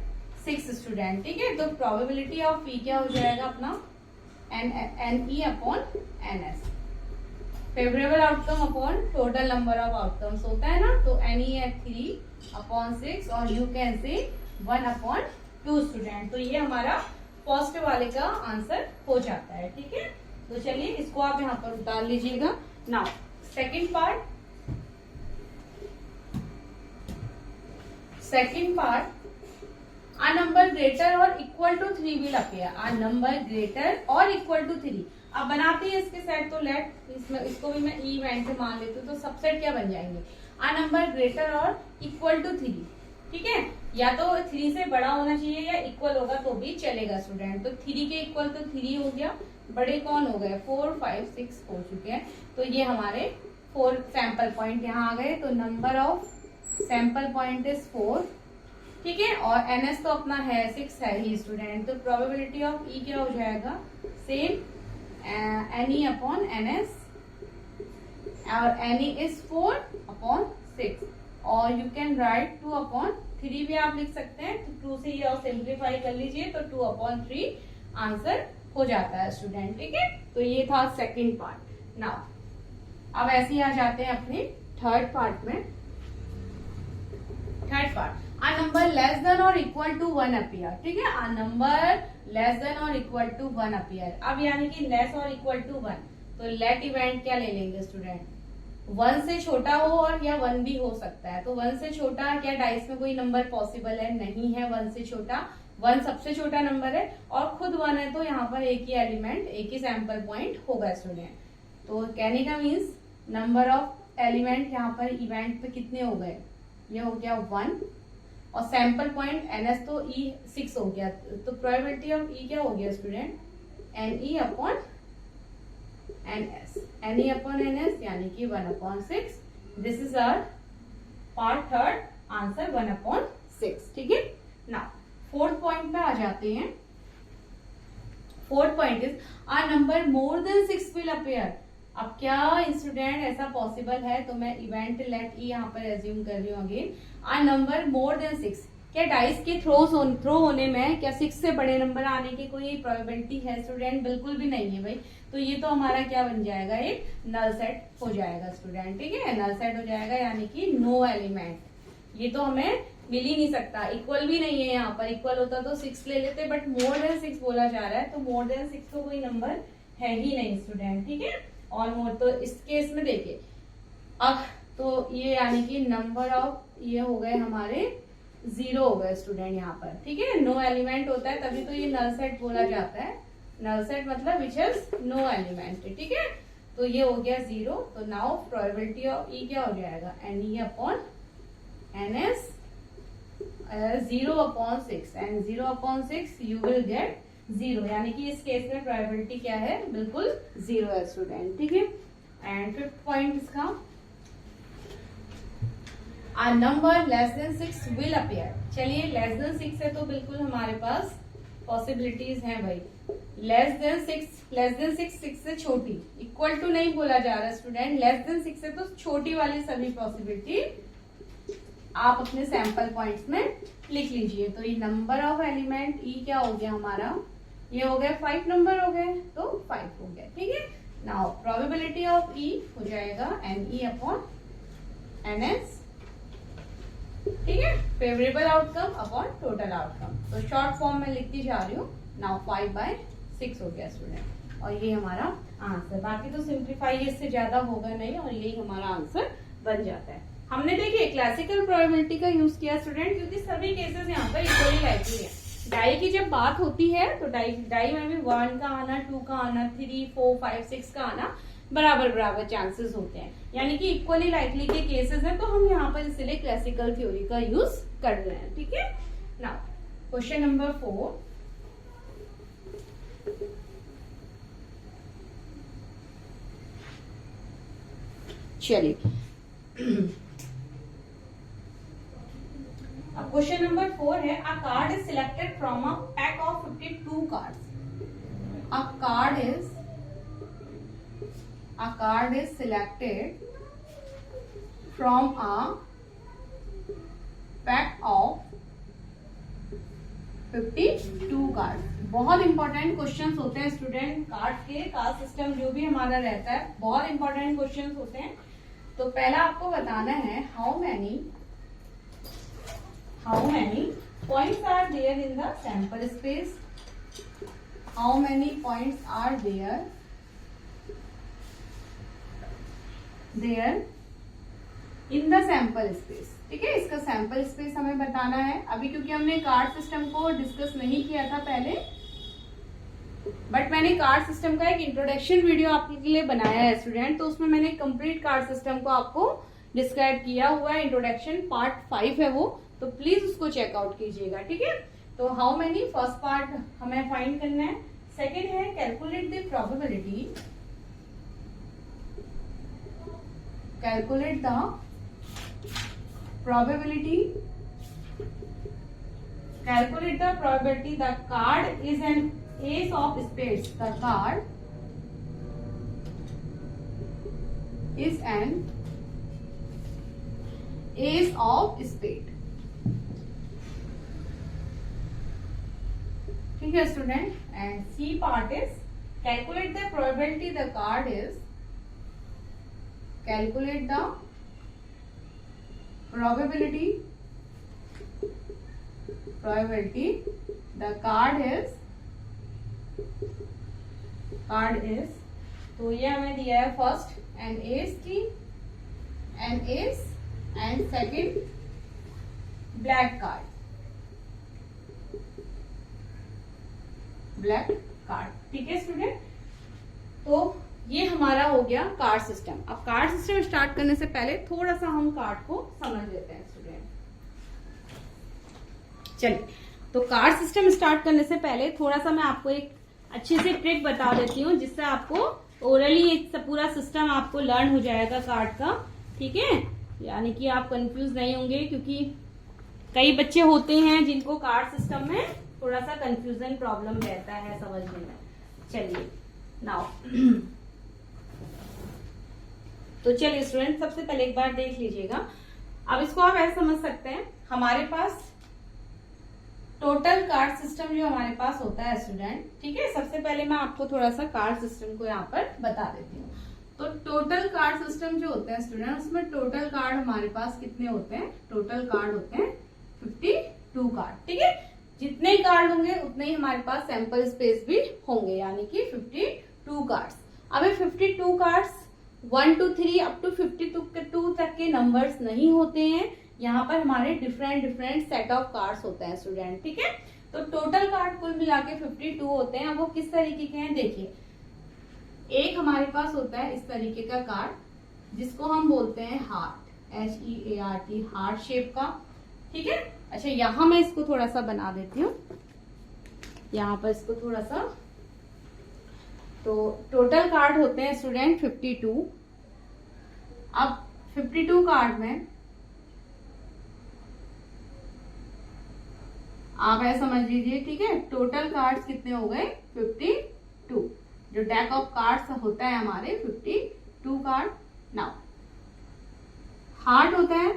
6 स्टूडेंट, ठीक है। तो प्रोबेबिलिटी ऑफ ई क्या हो जाएगा अपना, n e upon n s, favourable outcome upon total number of outcomes होता है ना। तो एन ई है 3/6 और यू कैन से 1/2 स्टूडेंट। तो ये हमारा फर्स्ट वाले का आंसर हो जाता है, ठीक है। तो चलिए इसको आप यहाँ पर उतार लीजिएगा। Now second part, a number greater or equal to 3 will appear, a number greater or equal to 3। अब बनाते हैं इसके सेट, तो लेट इसमें इसको भी मैं ई इवेंट से मान लेती हूँ। तो सबसेट क्या बन जाएंगे, a number greater or equal to 3, ठीक है। या तो 3 से बड़ा होना चाहिए या इक्वल होगा तो भी चलेगा स्टूडेंट। तो 3 के इक्वल तो 3 हो गया, बड़े कौन हो गए, 4, 5, 6 हो चुके हैं। तो ये हमारे 4 सैंपल पॉइंट यहाँ आ गए। तो number of sample point is 4, ठीक है। और एनएस तो अपना है 6 है ही स्टूडेंट। तो प्रोबेबिलिटी ऑफ ई क्या हो जाएगा, same n e upon n s, और एन ई इज 4/6, और यू कैन राइट 2/3 भी आप लिख सकते हैं। तो 2 से ये और सिंप्लीफाई कर लीजिए तो 2/3 आंसर हो जाता है स्टूडेंट, ठीक है। तो ये था सेकेंड पार्ट। नाउ अब ऐसे ही आ जाते हैं अपने थर्ड पार्ट में। Third part, a number less than or equal to 1 appear, ठीक है। a number less than or equal to 1 appear। अब यानी कि less or equal to 1, तो let इवेंट क्या ले लेंगे स्टूडेंट, 1 से छोटा हो और या 1 भी हो सकता है। तो 1 से छोटा क्या डाइस में कोई नंबर पॉसिबल है, नहीं है। 1 से छोटा, 1 सबसे छोटा नंबर है और खुद 1 है, तो यहाँ पर एक ही एलिमेंट, एक ही सैंपल पॉइंट होगा स्टूडेंट। तो कहने का मीन्स नंबर ऑफ एलिमेंट यहाँ पर इवेंट पे कितने हो गए, ये हो गया 1, और सैंपल पॉइंट एन एस तो ई 6 हो गया। तो प्रोबेबिलिटी ऑफ ई क्या हो गया student, n e upon n s, n e upon n s यानी कि 1/6। This is our part third, answer 1/6, ठीक है। नाउ फोर्थ पॉइंट पे आ जाते हैं। Fourth point is a number more than 6 will appear. अब क्या स्टूडेंट ऐसा पॉसिबल है, तो मैं इवेंट लेट ई यहाँ पर एज्यूम कर रही हूँ अगेन। आ नंबर मोर देन 6, क्या डाइस के थ्रो होने में क्या 6 से बड़े नंबर आने की कोई प्रोबेबिलिटी है स्टूडेंट, बिल्कुल भी नहीं है भाई। तो ये तो हमारा क्या बन जाएगा, एक नल सेट हो जाएगा स्टूडेंट, ठीक है। नल सेट हो जाएगा यानी कि नो एलिमेंट, ये तो हमें मिल ही नहीं सकता। इक्वल भी नहीं है, यहाँ पर इक्वल होता तो 6 ले लेते, बट मोर देन 6 बोला जा रहा है, तो मोर देन 6 तो कोई नंबर है ही नहीं स्टूडेंट, ठीक है। ऑलमोस्ट। तो इस केस में देखिए अब तो ये यानी कि नंबर ऑफ ये हो गए हमारे 0 हो गए स्टूडेंट यहाँ पर, ठीक है। नो एलिमेंट होता है तभी तो ये नल सेट बोला जाता है। नल सेट मतलब विच इज नो एलिमेंट, ठीक है। तो ये हो गया 0। तो नाउ प्रोबेबिलिटी ऑफ ई क्या हो जाएगा, NE upon NS 0/6 and 0/6 you will get 0, यानी कि इस केस में प्रोबेबिलिटी क्या है, बिल्कुल 0 है स्टूडेंट, ठीक है। एंड 5th पॉइंट इसका A number less than 6 will appear। चलिए लेस देन 6 है तो बिल्कुल हमारे पास पॉसिबिलिटीज हैं भाई। लेस देन 6 6 से छोटी, इक्वल टू नहीं बोला जा रहा स्टूडेंट, लेस देन 6 है तो छोटी वाली सभी पॉसिबिलिटी आप अपने सैंपल पॉइंट्स में लिख लीजिए। तो ये नंबर ऑफ एलिमेंट ई क्या हो गया हमारा, ये हो गया 5 नंबर हो गए, तो 5 हो गया, ठीक है। नाउ प्रोबेबिलिटी ऑफ ई हो जाएगा NE अपॉन NS, ठीक है। Favourable outcome upon total outcome. तो शॉर्ट फॉर्म में लिखती जा रही हूँ। नाउ 5/6 हो गया स्टूडेंट, और ये हमारा आंसर। बाकी तो सिंप्लीफाई इससे ज्यादा होगा नहीं, और यही हमारा आंसर बन जाता है। हमने देखिए क्लासिकल प्रोबेबिलिटी का यूज किया स्टूडेंट, क्योंकि सभी केसेस यहाँ पर इक्वली लाइकली है। डाई की जब बात होती है तो डाई में भी 1 का आना, 2 का आना, 3, 4, 5, 6 का आना बराबर चांसेस होते हैं, यानी कि इक्वली लाइकली के केसेस हैं। तो हम यहाँ पर इसलिए क्लासिकल थ्योरी का यूज कर रहे हैं, ठीक है। नाउ क्वेश्चन नंबर 4, चलिए अब क्वेश्चन नंबर 4 है, अ card is selected from a pack of 52 cards. A card is selected from a pack of 52 card. बहुत इंपॉर्टेंट क्वेश्चंस होते हैं स्टूडेंट, कार्ड के कार्ड सिस्टम जो भी हमारा रहता है बहुत इंपॉर्टेंट क्वेश्चंस होते हैं। तो पहला आपको बताना है how many points are there in the sample space. How many points are there in the sample space, ठीक है। इसका सैंपल स्पेस हमें बताना है। अभी क्योंकि हमने कार्ड सिस्टम को डिस्कस नहीं किया था पहले, बट मैंने कार्ड सिस्टम का एक इंट्रोडक्शन वीडियो आपके लिए बनाया है स्टूडेंट, तो उसमें मैंने कंप्लीट कार्ड सिस्टम को आपको डिस्क्राइब किया हुआ है। इंट्रोडक्शन पार्ट 5 है वो, तो प्लीज उसको चेकआउट कीजिएगा, ठीक है। तो हाउ मैनी फर्स्ट पार्ट हमें फाइंड करना है। सेकेंड है calculate the probability, calculate the probability the card is an ace of spades। The card is an ace of spade, ठीक है student. And C part is calculate the probability the card is calculate the probability the card is तो ये हमें दिया है first N S की and second black card, ठीक है स्टूडेंट। तो ये हमारा हो गया कार्ड सिस्टम। अब कार्ड सिस्टम स्टार्ट करने से पहले थोड़ा सा हम कार्ड को समझ लेते हैं स्टूडेंट। चलिए, तो कार्ड सिस्टम स्टार्ट करने से पहले थोड़ा सा मैं आपको एक अच्छी सी ट्रिक बता देती हूँ, जिससे आपको ओरली एक पूरा सिस्टम आपको लर्न हो जाएगा कार्ड का, ठीक है। यानी कि आप कंफ्यूज नहीं होंगे, क्योंकि कई बच्चे होते हैं जिनको कार्ड सिस्टम में थोड़ा सा कंफ्यूजन प्रॉब्लम रहता है समझने में। चलिए नाउ तो चलिए स्टूडेंट, सबसे पहले एक बार देख लीजिएगा। अब इसको आप ऐसे समझ सकते हैं, हमारे पास टोटल कार्ड सिस्टम जो हमारे पास होता है स्टूडेंट, ठीक है। सबसे पहले मैं आपको थोड़ा सा कार्ड सिस्टम को यहाँ पर बता देती हूँ। तो टोटल कार्ड सिस्टम जो होता है स्टूडेंट, उसमें टोटल कार्ड हमारे पास कितने होते हैं, टोटल कार्ड होते हैं 52 कार्ड, ठीक है। जितने कार्ड होंगे उतने ही हमारे पास सैंपल स्पेस भी होंगे, यानी कि 52 कार्ड्स। अब 52 कार्ड्स 1 to 3 अप टू 52 तक के नंबर्स नहीं होते हैं, यहाँ पर हमारे डिफरेंट सेट ऑफ कार्ड्स होते हैं स्टूडेंट, ठीक है। तो टोटल कार्ड कुल मिला के 52 होते हैं। अब वो किस तरीके के हैं देखिए, एक हमारे पास होता है इस तरीके का कार्ड जिसको हम बोलते हैं हार्ट, HEART, हार्ट शेप का, ठीक है। अच्छा यहाँ मैं इसको थोड़ा सा बना देती हूँ, यहाँ पर इसको थोड़ा सा, तो टोटल कार्ड होते हैं स्टूडेंट 52। अब 52 कार्ड में आप ऐसा समझ लीजिए, ठीक है, टोटल कार्ड्स कितने हो गए 52। जो डेक ऑफ कार्ड्स होता है हमारे 52 कार्ड। नाउ हार्ट होता है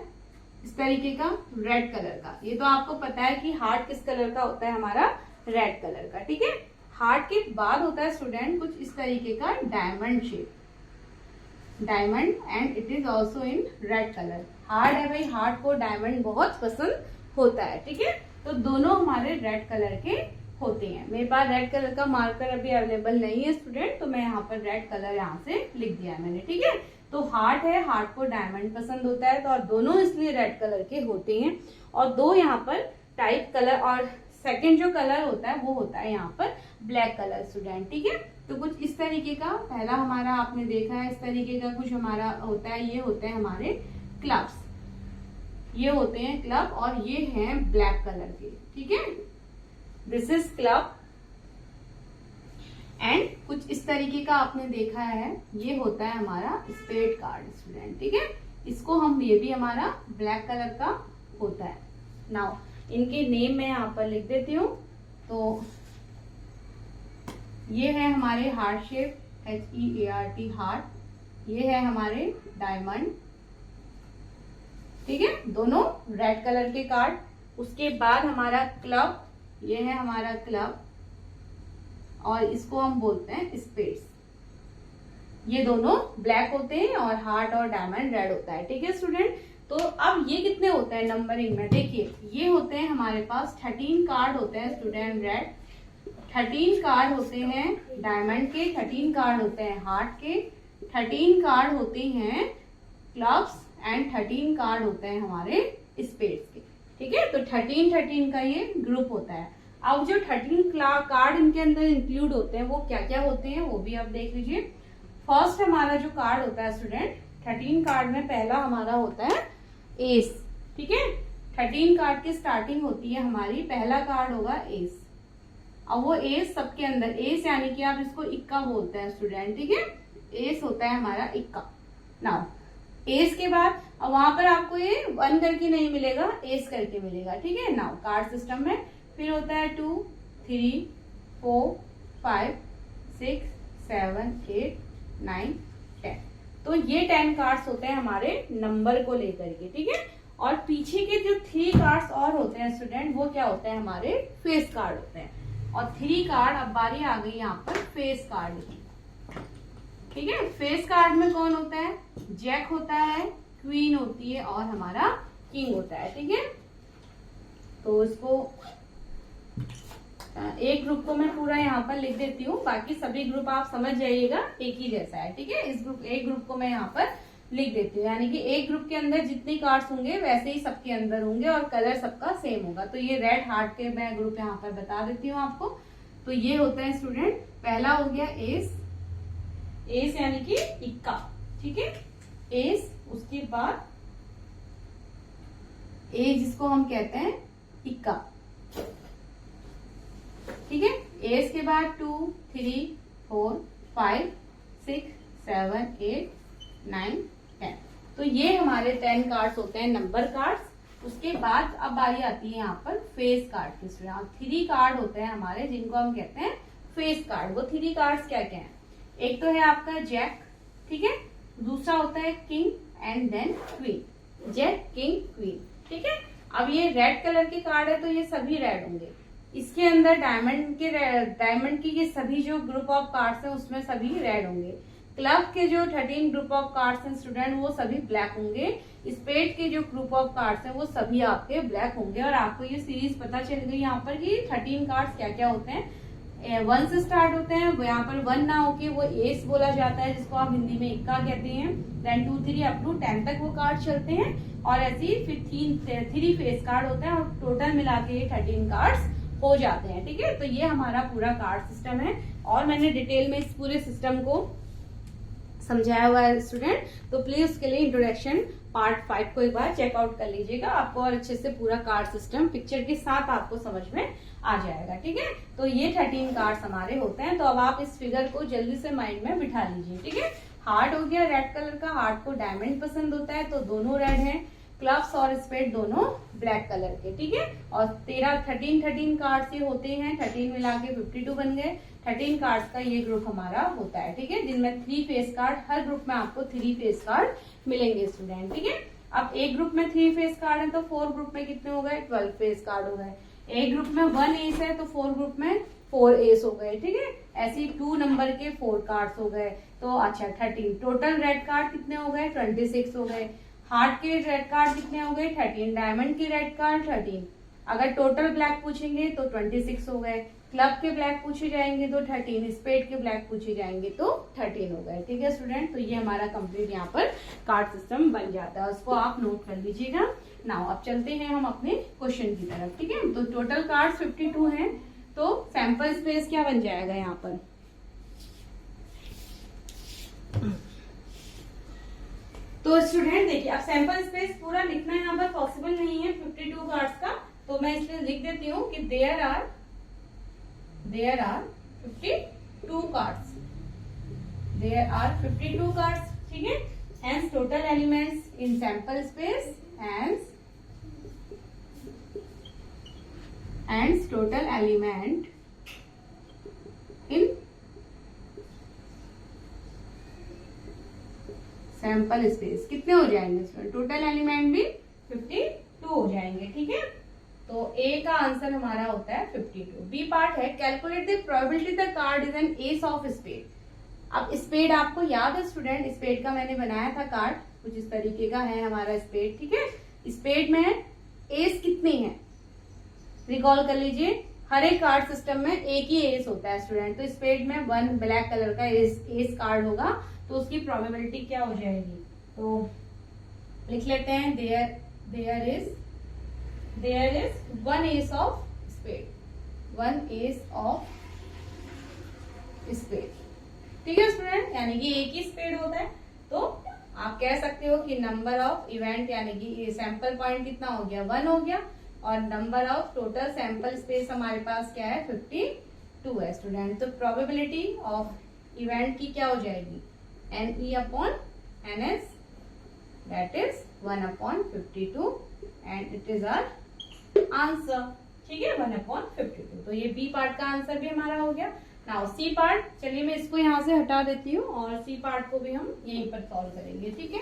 इस तरीके का रेड कलर का, ये तो आपको पता है कि हार्ट किस कलर का होता है, हमारा रेड कलर का, ठीक है। हार्ट के बाद होता है स्टूडेंट कुछ इस तरीके का diamond shape, diamond, and it is also in red colour. Heart है भाई, हार्ट को डायमंड बहुत पसंद होता है, ठीक है। तो दोनों हमारे रेड कलर के होते हैं। मेरे पास रेड कलर का मार्कर अभी अवेलेबल नहीं है स्टूडेंट, तो मैं यहाँ पर रेड कलर यहाँ से लिख दिया है मैंने, ठीक है। तो हार्ट है, हार्ट को डायमंड पसंद होता है, तो और दोनों इसलिए रेड कलर के होते हैं। और दो यहाँ पर टाइप कलर, और सेकेंड जो कलर होता है वो होता है यहाँ पर ब्लैक कलर स्टूडेंट, ठीक है। तो कुछ इस तरीके का पहला हमारा आपने देखा है, इस तरीके का कुछ हमारा होता है, ये होते हैं हमारे क्लब्स, ये होते हैं क्लब, और ये हैं ब्लैक कलर के, ठीक है। This is club. एंड कुछ इस तरीके का आपने देखा है, ये होता है हमारा स्पेड कार्ड स्टूडेंट, ठीक है। इसको हम, ये भी हमारा ब्लैक कलर का होता है। नाउ इनके नेम मैं यहाँ पर लिख देती हूँ। तो ये है हमारे हार्ट शेप, HEART हार्ट, ये है हमारे डायमंड, ठीक है, दोनों रेड कलर के कार्ड। उसके बाद हमारा क्लब, ये है हमारा क्लब, और इसको हम बोलते हैं स्पेड्स। ये दोनों ब्लैक होते हैं और हार्ट और डायमंड रेड होता है, ठीक है स्टूडेंट। तो अब ये कितने होते हैं नंबरिंग में, देखिए ये होते हैं हमारे पास 13 कार्ड होते हैं स्टूडेंट रेड, 13 कार्ड होते हैं डायमंड के, 13 कार्ड होते हैं हार्ट के, 13 कार्ड होते हैं क्लब्स, एंड 13 कार्ड होते हैं हमारे स्पेड्स के, ठीक है। तो 13 का ये ग्रुप होता है। अब जो 13 कार्ड इनके अंदर इंक्लूड होते हैं वो क्या क्या होते हैं वो भी आप देख लीजिए। फर्स्ट हमारा जो कार्ड होता है स्टूडेंट 13 कार्ड में पहला हमारा होता है एस, ठीक है। 13 कार्ड की स्टार्टिंग होती है हमारी, पहला कार्ड होगा एस। अब वो एस सबके अंदर, एस यानी कि आप इसको इक्का बोलते हैं स्टूडेंट, ठीक है। एस होता है हमारा इक्का। नाउ एस के बाद अब वहां पर आपको ये 1 करके नहीं मिलेगा, एस करके मिलेगा, ठीक है। नाउ कार्ड सिस्टम में फिर होता है 2, 3, 4, 5, 6, 7, 8, 9, 10। तो ये 10 कार्ड्स होते हैं हमारे नंबर को लेकर के, ठीक है। और पीछे के जो 3 कार्ड्स और होते हैं स्टूडेंट, वो क्या होते हैं हमारे फेस कार्ड होते हैं। और 3 कार्ड, अब बारी आ गई यहाँ पर फेस कार्ड की, ठीक है। फेस कार्ड में कौन होता है, जैक होता है, क्वीन होती है, और हमारा किंग होता है, ठीक है। तो इसको एक ग्रुप को मैं पूरा यहाँ पर लिख देती हूँ, बाकी सभी ग्रुप आप समझ जाइएगा एक ही जैसा है, ठीक है। एक ग्रुप को मैं यहाँ पर लिख देती हूँ, यानी कि एक ग्रुप के अंदर जितने कार्ड्स होंगे वैसे ही सबके अंदर होंगे और कलर सबका सेम होगा। तो ये रेड हार्ट के मैं ग्रुप यहाँ पर बता देती हूँ आपको। तो ये होता है स्टूडेंट, पहला हो गया एस, एस यानी कि इक्का, ठीक है, एस। उसके बाद ए जिसको हम कहते हैं इक्का, ठीक है। एस के बाद 2, 3, 4, 5, 6, 7, 8, 9, 10। तो ये हमारे 10 कार्ड्स होते हैं नंबर कार्ड्स। उसके बाद अब बारी आती है यहाँ पर फेस कार्ड की। 3 कार्ड होते हैं हमारे जिनको हम कहते हैं फेस कार्ड। वो 3 कार्ड्स क्या क्या हैं, एक तो है आपका जैक, ठीक है, दूसरा होता है king, and then queen, jack, king, queen, ठीक है। अब ये रेड कलर के कार्ड है तो ये सभी रेड होंगे। इसके अंदर डायमंड के ये सभी जो ग्रुप ऑफ कार्ड्स हैं उसमें सभी रेड होंगे। क्लब के जो 13 ग्रुप ऑफ कार्ड्स हैं स्टूडेंट वो सभी ब्लैक होंगे। स्पेड के जो ग्रुप ऑफ कार्ड्स हैं वो सभी आपके ब्लैक होंगे। और आपको ये सीरीज पता चल गई यहाँ पर कि 13 कार्ड्स क्या क्या होते हैं। 1 से स्टार्ट होते हैं, वो यहाँ पर 1 ना होके वो एस बोला जाता है, जिसको आप हिंदी में इक्का कहते हैं। देन 2 3 अप टू 10 तक वो कार्ड चलते हैं, और ऐसे ही फिर 3 फेस कार्ड होते हैं, और टोटल मिला के 13 कार्ड्स हो जाते हैं। ठीक है, तो ये हमारा पूरा कार्ड सिस्टम है, और मैंने डिटेल में इस पूरे सिस्टम को समझाया हुआ है स्टूडेंट। तो प्लीज उसके लिए इंट्रोडक्शन पार्ट 5 को एक बार चेकआउट कर लीजिएगा, आपको और अच्छे से पूरा कार्ड सिस्टम पिक्चर के साथ आपको समझ में आ जाएगा। ठीक है, तो ये 13 कार्ड्स हमारे होते हैं। तो अब आप इस फिगर को जल्दी से माइंड में बिठा लीजिए। ठीक है, हार्ट हो गया रेड कलर का, हार्ट को डायमंड पसंद होता है तो दोनों रेड हैं, क्लब्स और स्पेड दोनों ब्लैक कलर के। ठीक है, और 13 कार्ड्स ये होते हैं, 13 मिला के 52 बन गए। 13 कार्ड्स का ये ग्रुप हमारा होता है। ठीक है, जिनमें 3 फेस कार्ड, हर ग्रुप में आपको 3 फेस कार्ड मिलेंगे स्टूडेंट। ठीक है, अब एक ग्रुप में 3 फेस कार्ड है तो 4 ग्रुप में कितने हो गए, 12 फेस कार्ड हो गए। एक ग्रुप में 1 एस है तो 4 ग्रुप में 4 एस हो गए। ठीक है, ऐसे ही 2 नंबर के 4 कार्ड्स हो गए। तो अच्छा 13 टोटल रेड कार्ड कितने हो गए, 26 हो गए। हार्ट के रेड कार्ड कितने हो गए, 13। डायमंड के रेड कार्ड 13। अगर टोटल ब्लैक पूछेंगे तो 26 हो गए। क्लब के ब्लैक पूछे जाएंगे तो 13। स्पेड के ब्लैक पूछे जाएंगे तो 13 हो गए। ठीक है स्टूडेंट, तो ये हमारा कंप्लीट यहाँ पर कार्ड सिस्टम बन जाता है, उसको आप नोट कर लीजिएगा। नाउ अब चलते हैं हम अपने क्वेश्चन की तरफ। ठीक है, तो टोटल कार्ड 52 हैं, तो सैंपल स्पेस क्या बन जाएगा यहाँ पर, तो स्टूडेंट देखिए अब सैंपल स्पेस पूरा लिखना यहाँ पर पॉसिबल नहीं है 52 कार्ड्स का, तो मैं इसलिए लिख देती हूँ कि there are 52 cards, there are 52 cards. ठीक है, hence total elements in sample space, hence total element in sample space कितने हो जाएंगे इसमें, टोटल एलिमेंट भी 52 हो जाएंगे। ठीक है, तो ए का आंसर हमारा होता है 52। बी पार्ट है calculate the probability the card is an ace of spade. अब स्पेड आपको याद है स्टूडेंट, स्पेड का मैंने बनाया था कार्ड, कुछ इस तरीके का है हमारा स्पेड। ठीक है, स्पेड में एस कितने हैं रिकॉल कर लीजिए, हर एक कार्ड सिस्टम में एक ही एस होता है स्टूडेंट। तो स्पेड में 1 ब्लैक कलर का एस कार्ड होगा, तो उसकी प्रोबेबिलिटी क्या हो जाएगी, तो लिख लेते हैं there is 1 ace of spade, 1 ace of spade. ठीक है स्टूडेंट, यानी कि एक ही स्पेड होता है, तो आप कह सकते हो कि नंबर ऑफ इवेंट यानी कि सैंपल पॉइंट कितना हो गया, 1 हो गया, और number of total sample space हमारे पास क्या है, 52 है स्टूडेंट। तो प्रोबेबिलिटी ऑफ इवेंट की क्या हो जाएगी, NE upon NS, that is 1/52 and it is our answer। ठीक है, 1/52। तो ये बी पार्ट का आंसर भी हमारा हो गया। नाउ सी पार्ट, चलिए मैं इसको यहाँ से हटा देती हूँ और सी पार्ट को भी हम यहीं पर सॉल्व करेंगे। ठीक है,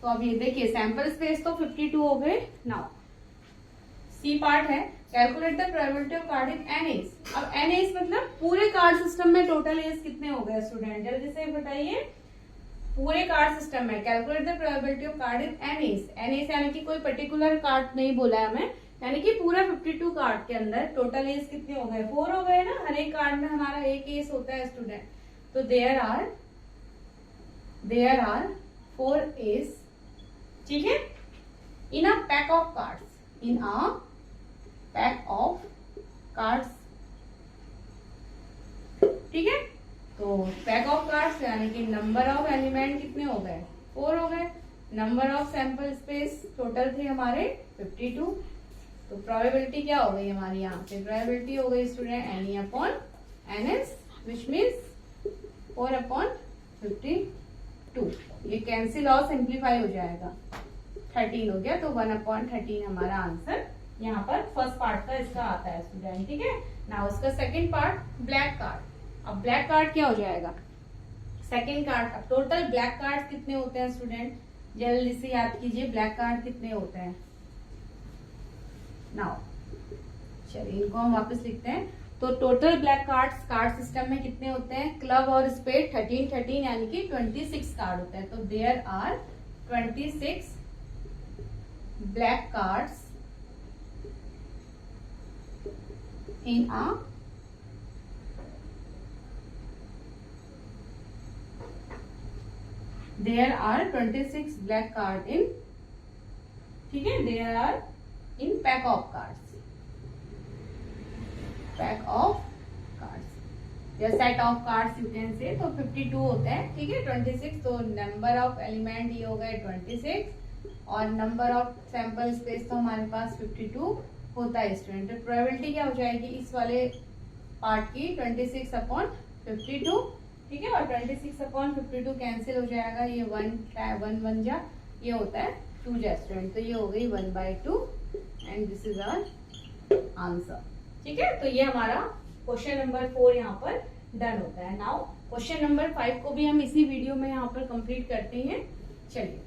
तो अब ये देखिए सैंपल स्पेस तो 52 हो गए। नाउ सी पार्ट है calculate the probability of card in NAs। अब NAs मतलब पूरे कार्ड सिस्टम में टोटल एस कितने हो गए स्टूडेंट, जल्दी से बताइए। पूरे कार्ड सिस्टम में calculate the probability of card in NAs यानी कि कोई पर्टिकुलर कार्ड नहीं बोला है हमें, यानी कि पूरा 52 कार्ड के अंदर टोटल एस कितने हो गए, 4 हो गए ना, हर एक कार्ड में हमारा एक एस होता है स्टूडेंट। तो देयर आर 4 एस। ठीक है, in a pack of cards, in a pack of cards. ठीक है, तो पैक ऑफ कार्ड्स यानी कि नंबर ऑफ एलिमेंट कितने हो गए, 4 हो गए। Number of sample space total थे हमारे 52, तो प्रोबेबिलिटी क्या हो गई हमारी, यहाँ पे प्रोबेबिलिटी हो गई student NE upon NS which means 4/52। ये कैंसिल और सिंप्लीफाई हो जाएगा, 13 हो गया, तो 1/13 हमारा आंसर यहाँ पर फर्स्ट पार्ट का इसका आता है स्टूडेंट। ठीक है, ना उसका सेकेंड पार्ट ब्लैक कार्ड। अब ब्लैक कार्ड क्या हो जाएगा, सेकेंड कार्ड। अब टोटल ब्लैक कार्ड कितने होते हैं स्टूडेंट, जल्दी से याद कीजिए ब्लैक कार्ड कितने होते हैं। नाउ चलिए इनको हम वापस लिखते हैं। तो टोटल ब्लैक कार्ड सिस्टम में कितने होते हैं, क्लब और स्पेड 13 यानी कि 26 कार्ड होते हैं। तो there are 26 black cards in a there are 26 black card in, ठीक है, there are in pack of cards, pack of cards या set of cards you can say. तो 52 होता है, ठीक है, 26, तो नंबर ऑफ एलिमेंट ये हो गए 26 और नंबर ऑफ सैंपल स्पेस तो हमारे पास 52 होता है स्टूडेंट। तो प्रोबेबिलिटी क्या हो जाएगी इस वाले पार्ट की 26/52, ठीक है, और 26/52 कैंसिल हो जाएगा, ये 1 जा, ये होता है 2 जा स्टूडेंट, तो ये हो गई 1/2 and this is our answer, ठीक है। तो ये हमारा क्वेश्चन नंबर 4 यहाँ पर डन होता है। नाउ क्वेश्चन नंबर 5 को भी हम इसी वीडियो में यहाँ पर कंप्लीट करते हैं। चलिए,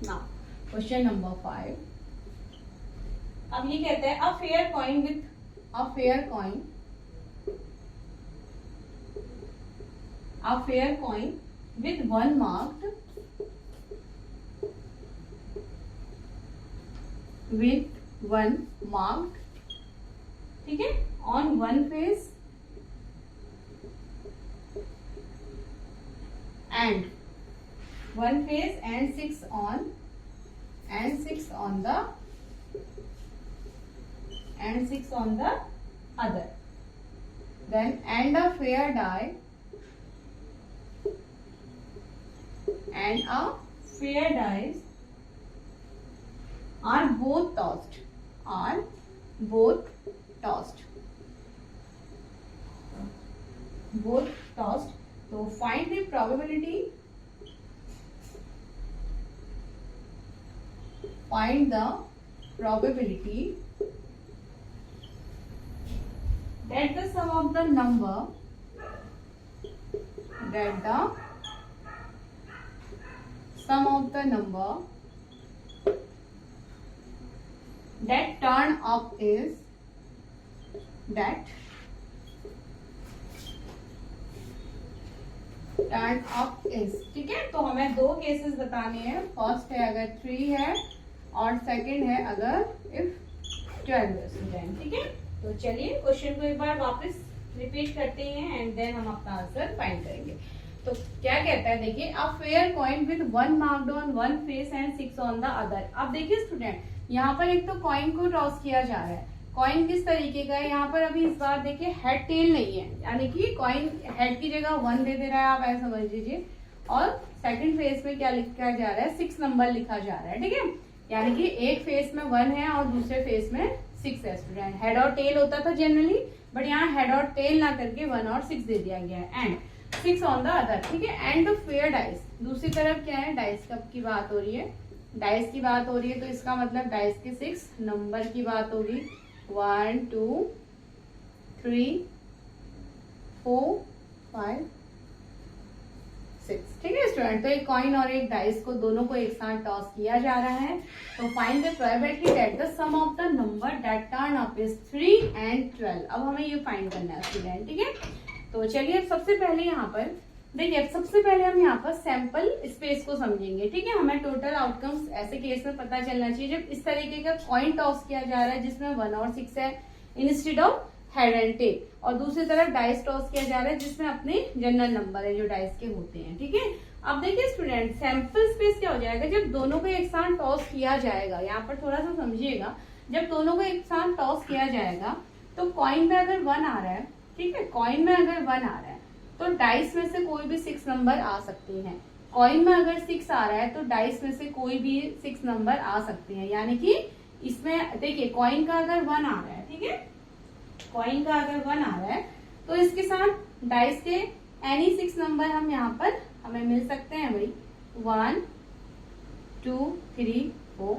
नाउ क्वेश्चन नंबर 5, अब ये कहता है a fair coin with one marked ठीक है, on one face and 6 on the other, then and a fair die are both tossed, so find the probability that the sum of the number that turn up is ठीक है। तो हमें 2 cases बताने हैं, first है अगर 3 है और सेकंड है अगर इफ 12 है स्टूडेंट, ठीक है। तो चलिए क्वेश्चन को एक बार वापस रिपीट करते हैं एंड देन हम अपना आंसर फाइंड करेंगे। तो क्या कहता है, देखिए a fair coin with 1 marked on one face and 6 on the other. अब देखिए स्टूडेंट, यहाँ पर एक तो कॉइन को टॉस किया जा रहा है। कॉइन किस तरीके का है, यहाँ पर अभी इस बार देखिए हेड टेल नहीं है, यानी कि कॉइन हेड की जगह 1 दे रहा है, आप ऐसा समझ लीजिए, और सेकंड फेस में क्या लिखा जा रहा है, 6 नंबर लिखा जा रहा है, ठीक है। यानी कि एक फेस में 1 है और दूसरे फेस में 6 है स्टूडेंट। हेड और टेल होता था जनरली, बट यहाँ हेड और टेल ना करके 1 और 6 दे दिया गया है, एंड 6 ऑन द अदर, ठीक है। एंड द फेयर डाइस, दूसरी तरफ क्या है, डाइस कप की बात हो रही है, डाइस की बात हो रही है, तो इसका मतलब डाइस के 6 नंबर की बात होगी, 1 2 3 4 5 6, ठीक है स्टूडेंट। तो एक कॉइन और एक डाइस को दोनों को एक साथ टॉस किया जा रहा है। तो find the probability that the sum of the number that turn up is 3 and 12। अब हमें ये फाइंड करना है स्टूडेंट, ठीक है। तो चलिए सबसे पहले यहाँ पर देखिए, सबसे पहले हम यहाँ पर सैंपल स्पेस को समझेंगे, ठीक है। हमें टोटल आउटकम्स ऐसे केस में पता चलना चाहिए जब इस तरीके का कॉइन टॉस किया जा रहा है जिसमें 1 और 6 है instead of head and tail, और दूसरी तरफ डाइस टॉस किया जा रहा है जिसमें अपने जनरल नंबर है जो डाइस के होते हैं, ठीक है। अब देखिए स्टूडेंट, सैंपल स्पेस क्या हो जाएगा जब दोनों को एक साथ टॉस किया जाएगा, यहाँ पर थोड़ा सा समझिएगा, जब दोनों को एक साथ टॉस किया जाएगा तो कॉइन में अगर 1 आ रहा है, ठीक है, कॉइन में अगर 1 आ रहा है तो डाइस में से कोई भी 6 नंबर आ सकते हैं। कॉइन में अगर 6 आ रहा है तो डाइस में से कोई भी 6 नंबर आ सकते हैं, यानी कि इसमें देखिए कॉइन का अगर 1 आ रहा है, ठीक है, कॉइन का अगर 1 आ रहा है तो इसके साथ डाइस के एनी 6 नंबर हम यहाँ पर हमें मिल सकते हैं भाई, 1 2 3 4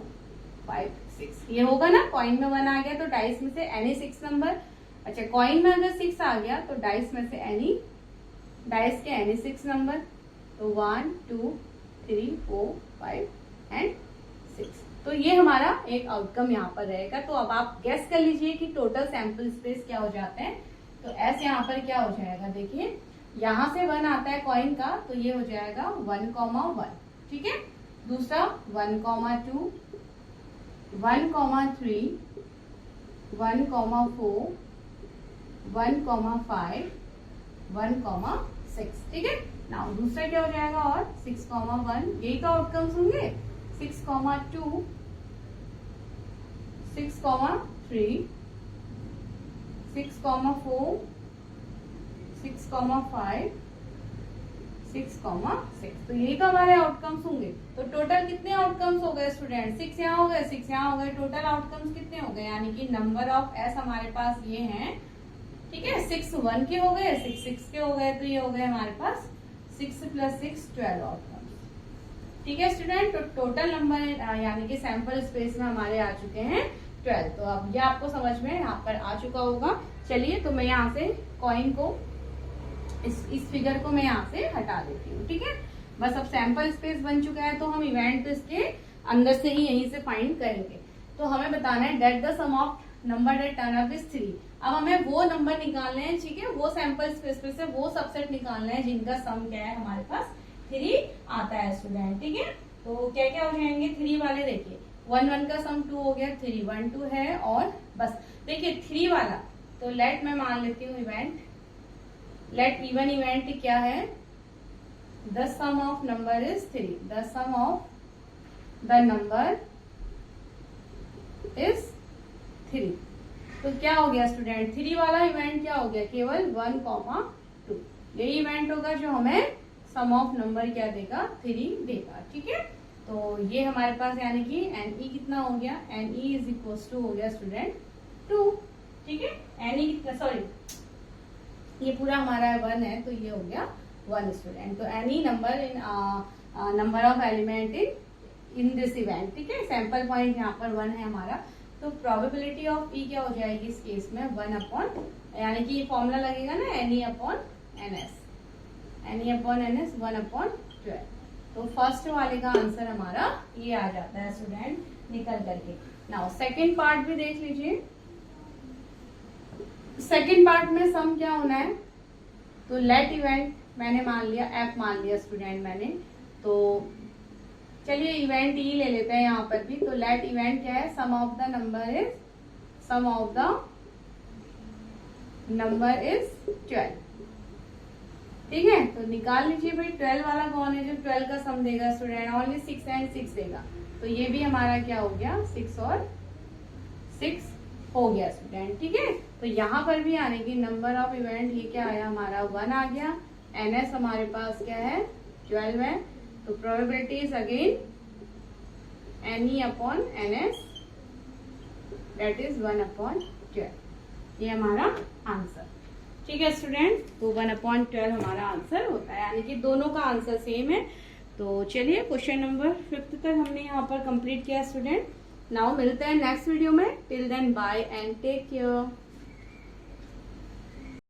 5 6, ये होगा ना। कॉइन में 1 आ गया तो डाइस में से एनी 6 नंबर, अच्छा कॉइन में अगर 6 आ गया तो डाइस में से एनी, डाइस के एनी 6 नंबर, तो 1 2 3 4 5 एंड 6। तो ये हमारा एक आउटकम यहाँ पर रहेगा। तो अब आप गेस कर लीजिए कि टोटल सैंपल स्पेस क्या हो जाते हैं। तो एस यहाँ पर क्या हो जाएगा, देखिए यहाँ से 1 आता है कॉइन का, तो ये हो जाएगा 1,1, ठीक है। दूसरा 1,2 1,3 1,4 1,5, 1,6, ठीक है। नाउ दूसरा क्या हो जाएगा, और 6,1, यही तो आउटकम्स होंगे। 6,2, 6,3, 6,4, 6,5, 6,6, तो यही तो हमारे आउटकम्स होंगे। तो टोटल कितने आउटकम्स हो गए स्टूडेंट, 6 यहाँ हो गए, 6 यहाँ हो गए, टोटल आउटकम्स कितने हो गए, यानी कि नंबर ऑफ एस हमारे पास ये हैं, ठीक है। 6 1 के हो गए, 6 6 के हो गए, तो ये हो गए हमारे पास 6 + 6 12 आउटकम्स, ठीक है स्टूडेंट। तो टोटल नंबर यानी कि सैंपल स्पेस में हमारे आ चुके हैं 12। तो अब ये आपको समझ में यहाँ पर आ चुका होगा। चलिए, तो मैं यहाँ से कॉइन को इस फिगर को मैं यहाँ से हटा देती हूँ, ठीक है। बस अब सैंपल स्पेस बन चुका है, तो हम इवेंट इसके अंदर से ही यहीं से फाइंड करेंगे। तो हमें बताना है that the sum of number that turn up is 3। अब हमें वो नंबर निकालने हैं, ठीक है, वो सैंपल स्पेस में से वो सबसेट निकालना है जिनका सम क्या है, हमारे पास 3 आता है स्टूडेंट, ठीक है। तो क्या क्या हो जाएंगे 3 वाले, देखिए 1 1 का सम 2 हो गया, 3 1 2 है, और बस देखिए 3 वाला, तो लेट मैं मान लेती हूँ इवेंट, लेट इवन इवेंट क्या है, the sum of number is 3, the sum of the number is 3। तो क्या हो गया स्टूडेंट, 3 वाला इवेंट क्या हो गया, केवल 1,2, यही इवेंट होगा जो हमें सम ऑफ नंबर क्या देगा, 3 देगा, ठीक है। तो ये हमारे पास यानी कि NE कितना हो गया, NE इज इक्वल टू हो गया स्टूडेंट 2, ठीक है। NE कितना, सॉरी ये पूरा हमारा 1 है, तो ये हो गया 1 स्टूडेंट। तो NE number in number of element in this event, ठीक है। सैंपल पॉइंट यहाँ पर 1 है हमारा, तो प्रोबेबिलिटी ऑफ E क्या हो जाएगी इस केस में 1 यानी कि ये फॉर्मूला लगेगा ना NE/NS, NE/NS 1/12। तो फर्स्ट वाले का आंसर हमारा ये आ जाता है स्टूडेंट निकल करके। नाउ सेकंड पार्ट भी देख लीजिए। सेकंड पार्ट में सम क्या होना है, तो लेट इवेंट मैंने मान लिया, F मान लिया स्टूडेंट मैंने, तो चलिए इवेंट E ले लेते हैं यहाँ पर भी। तो लेट इवेंट क्या है, sum of the number is 12, ठीक है। तो निकाल लीजिए भाई 12 वाला कौन है जो 12 का सम देगा स्टूडेंट, ओनली 6 एंड 6 देगा, तो ये भी हमारा क्या हो गया 6 और 6 हो गया स्टूडेंट, ठीक है। तो यहाँ पर भी आने की नंबर ऑफ इवेंट ये क्या आया हमारा 1 आ गया, NS हमारे पास क्या है 12 है, तो probability is again NE/NS that is 1/12, ये हमारा आंसर, ठीक है स्टूडेंट। तो 1/12 हमारा आंसर होता है, यानी कि दोनों का आंसर सेम है। तो चलिए क्वेश्चन नंबर 5 तक हमने यहाँ पर कंप्लीट किया स्टूडेंट। नाउ मिलते हैं नेक्स्ट वीडियो में, till then bye and take care.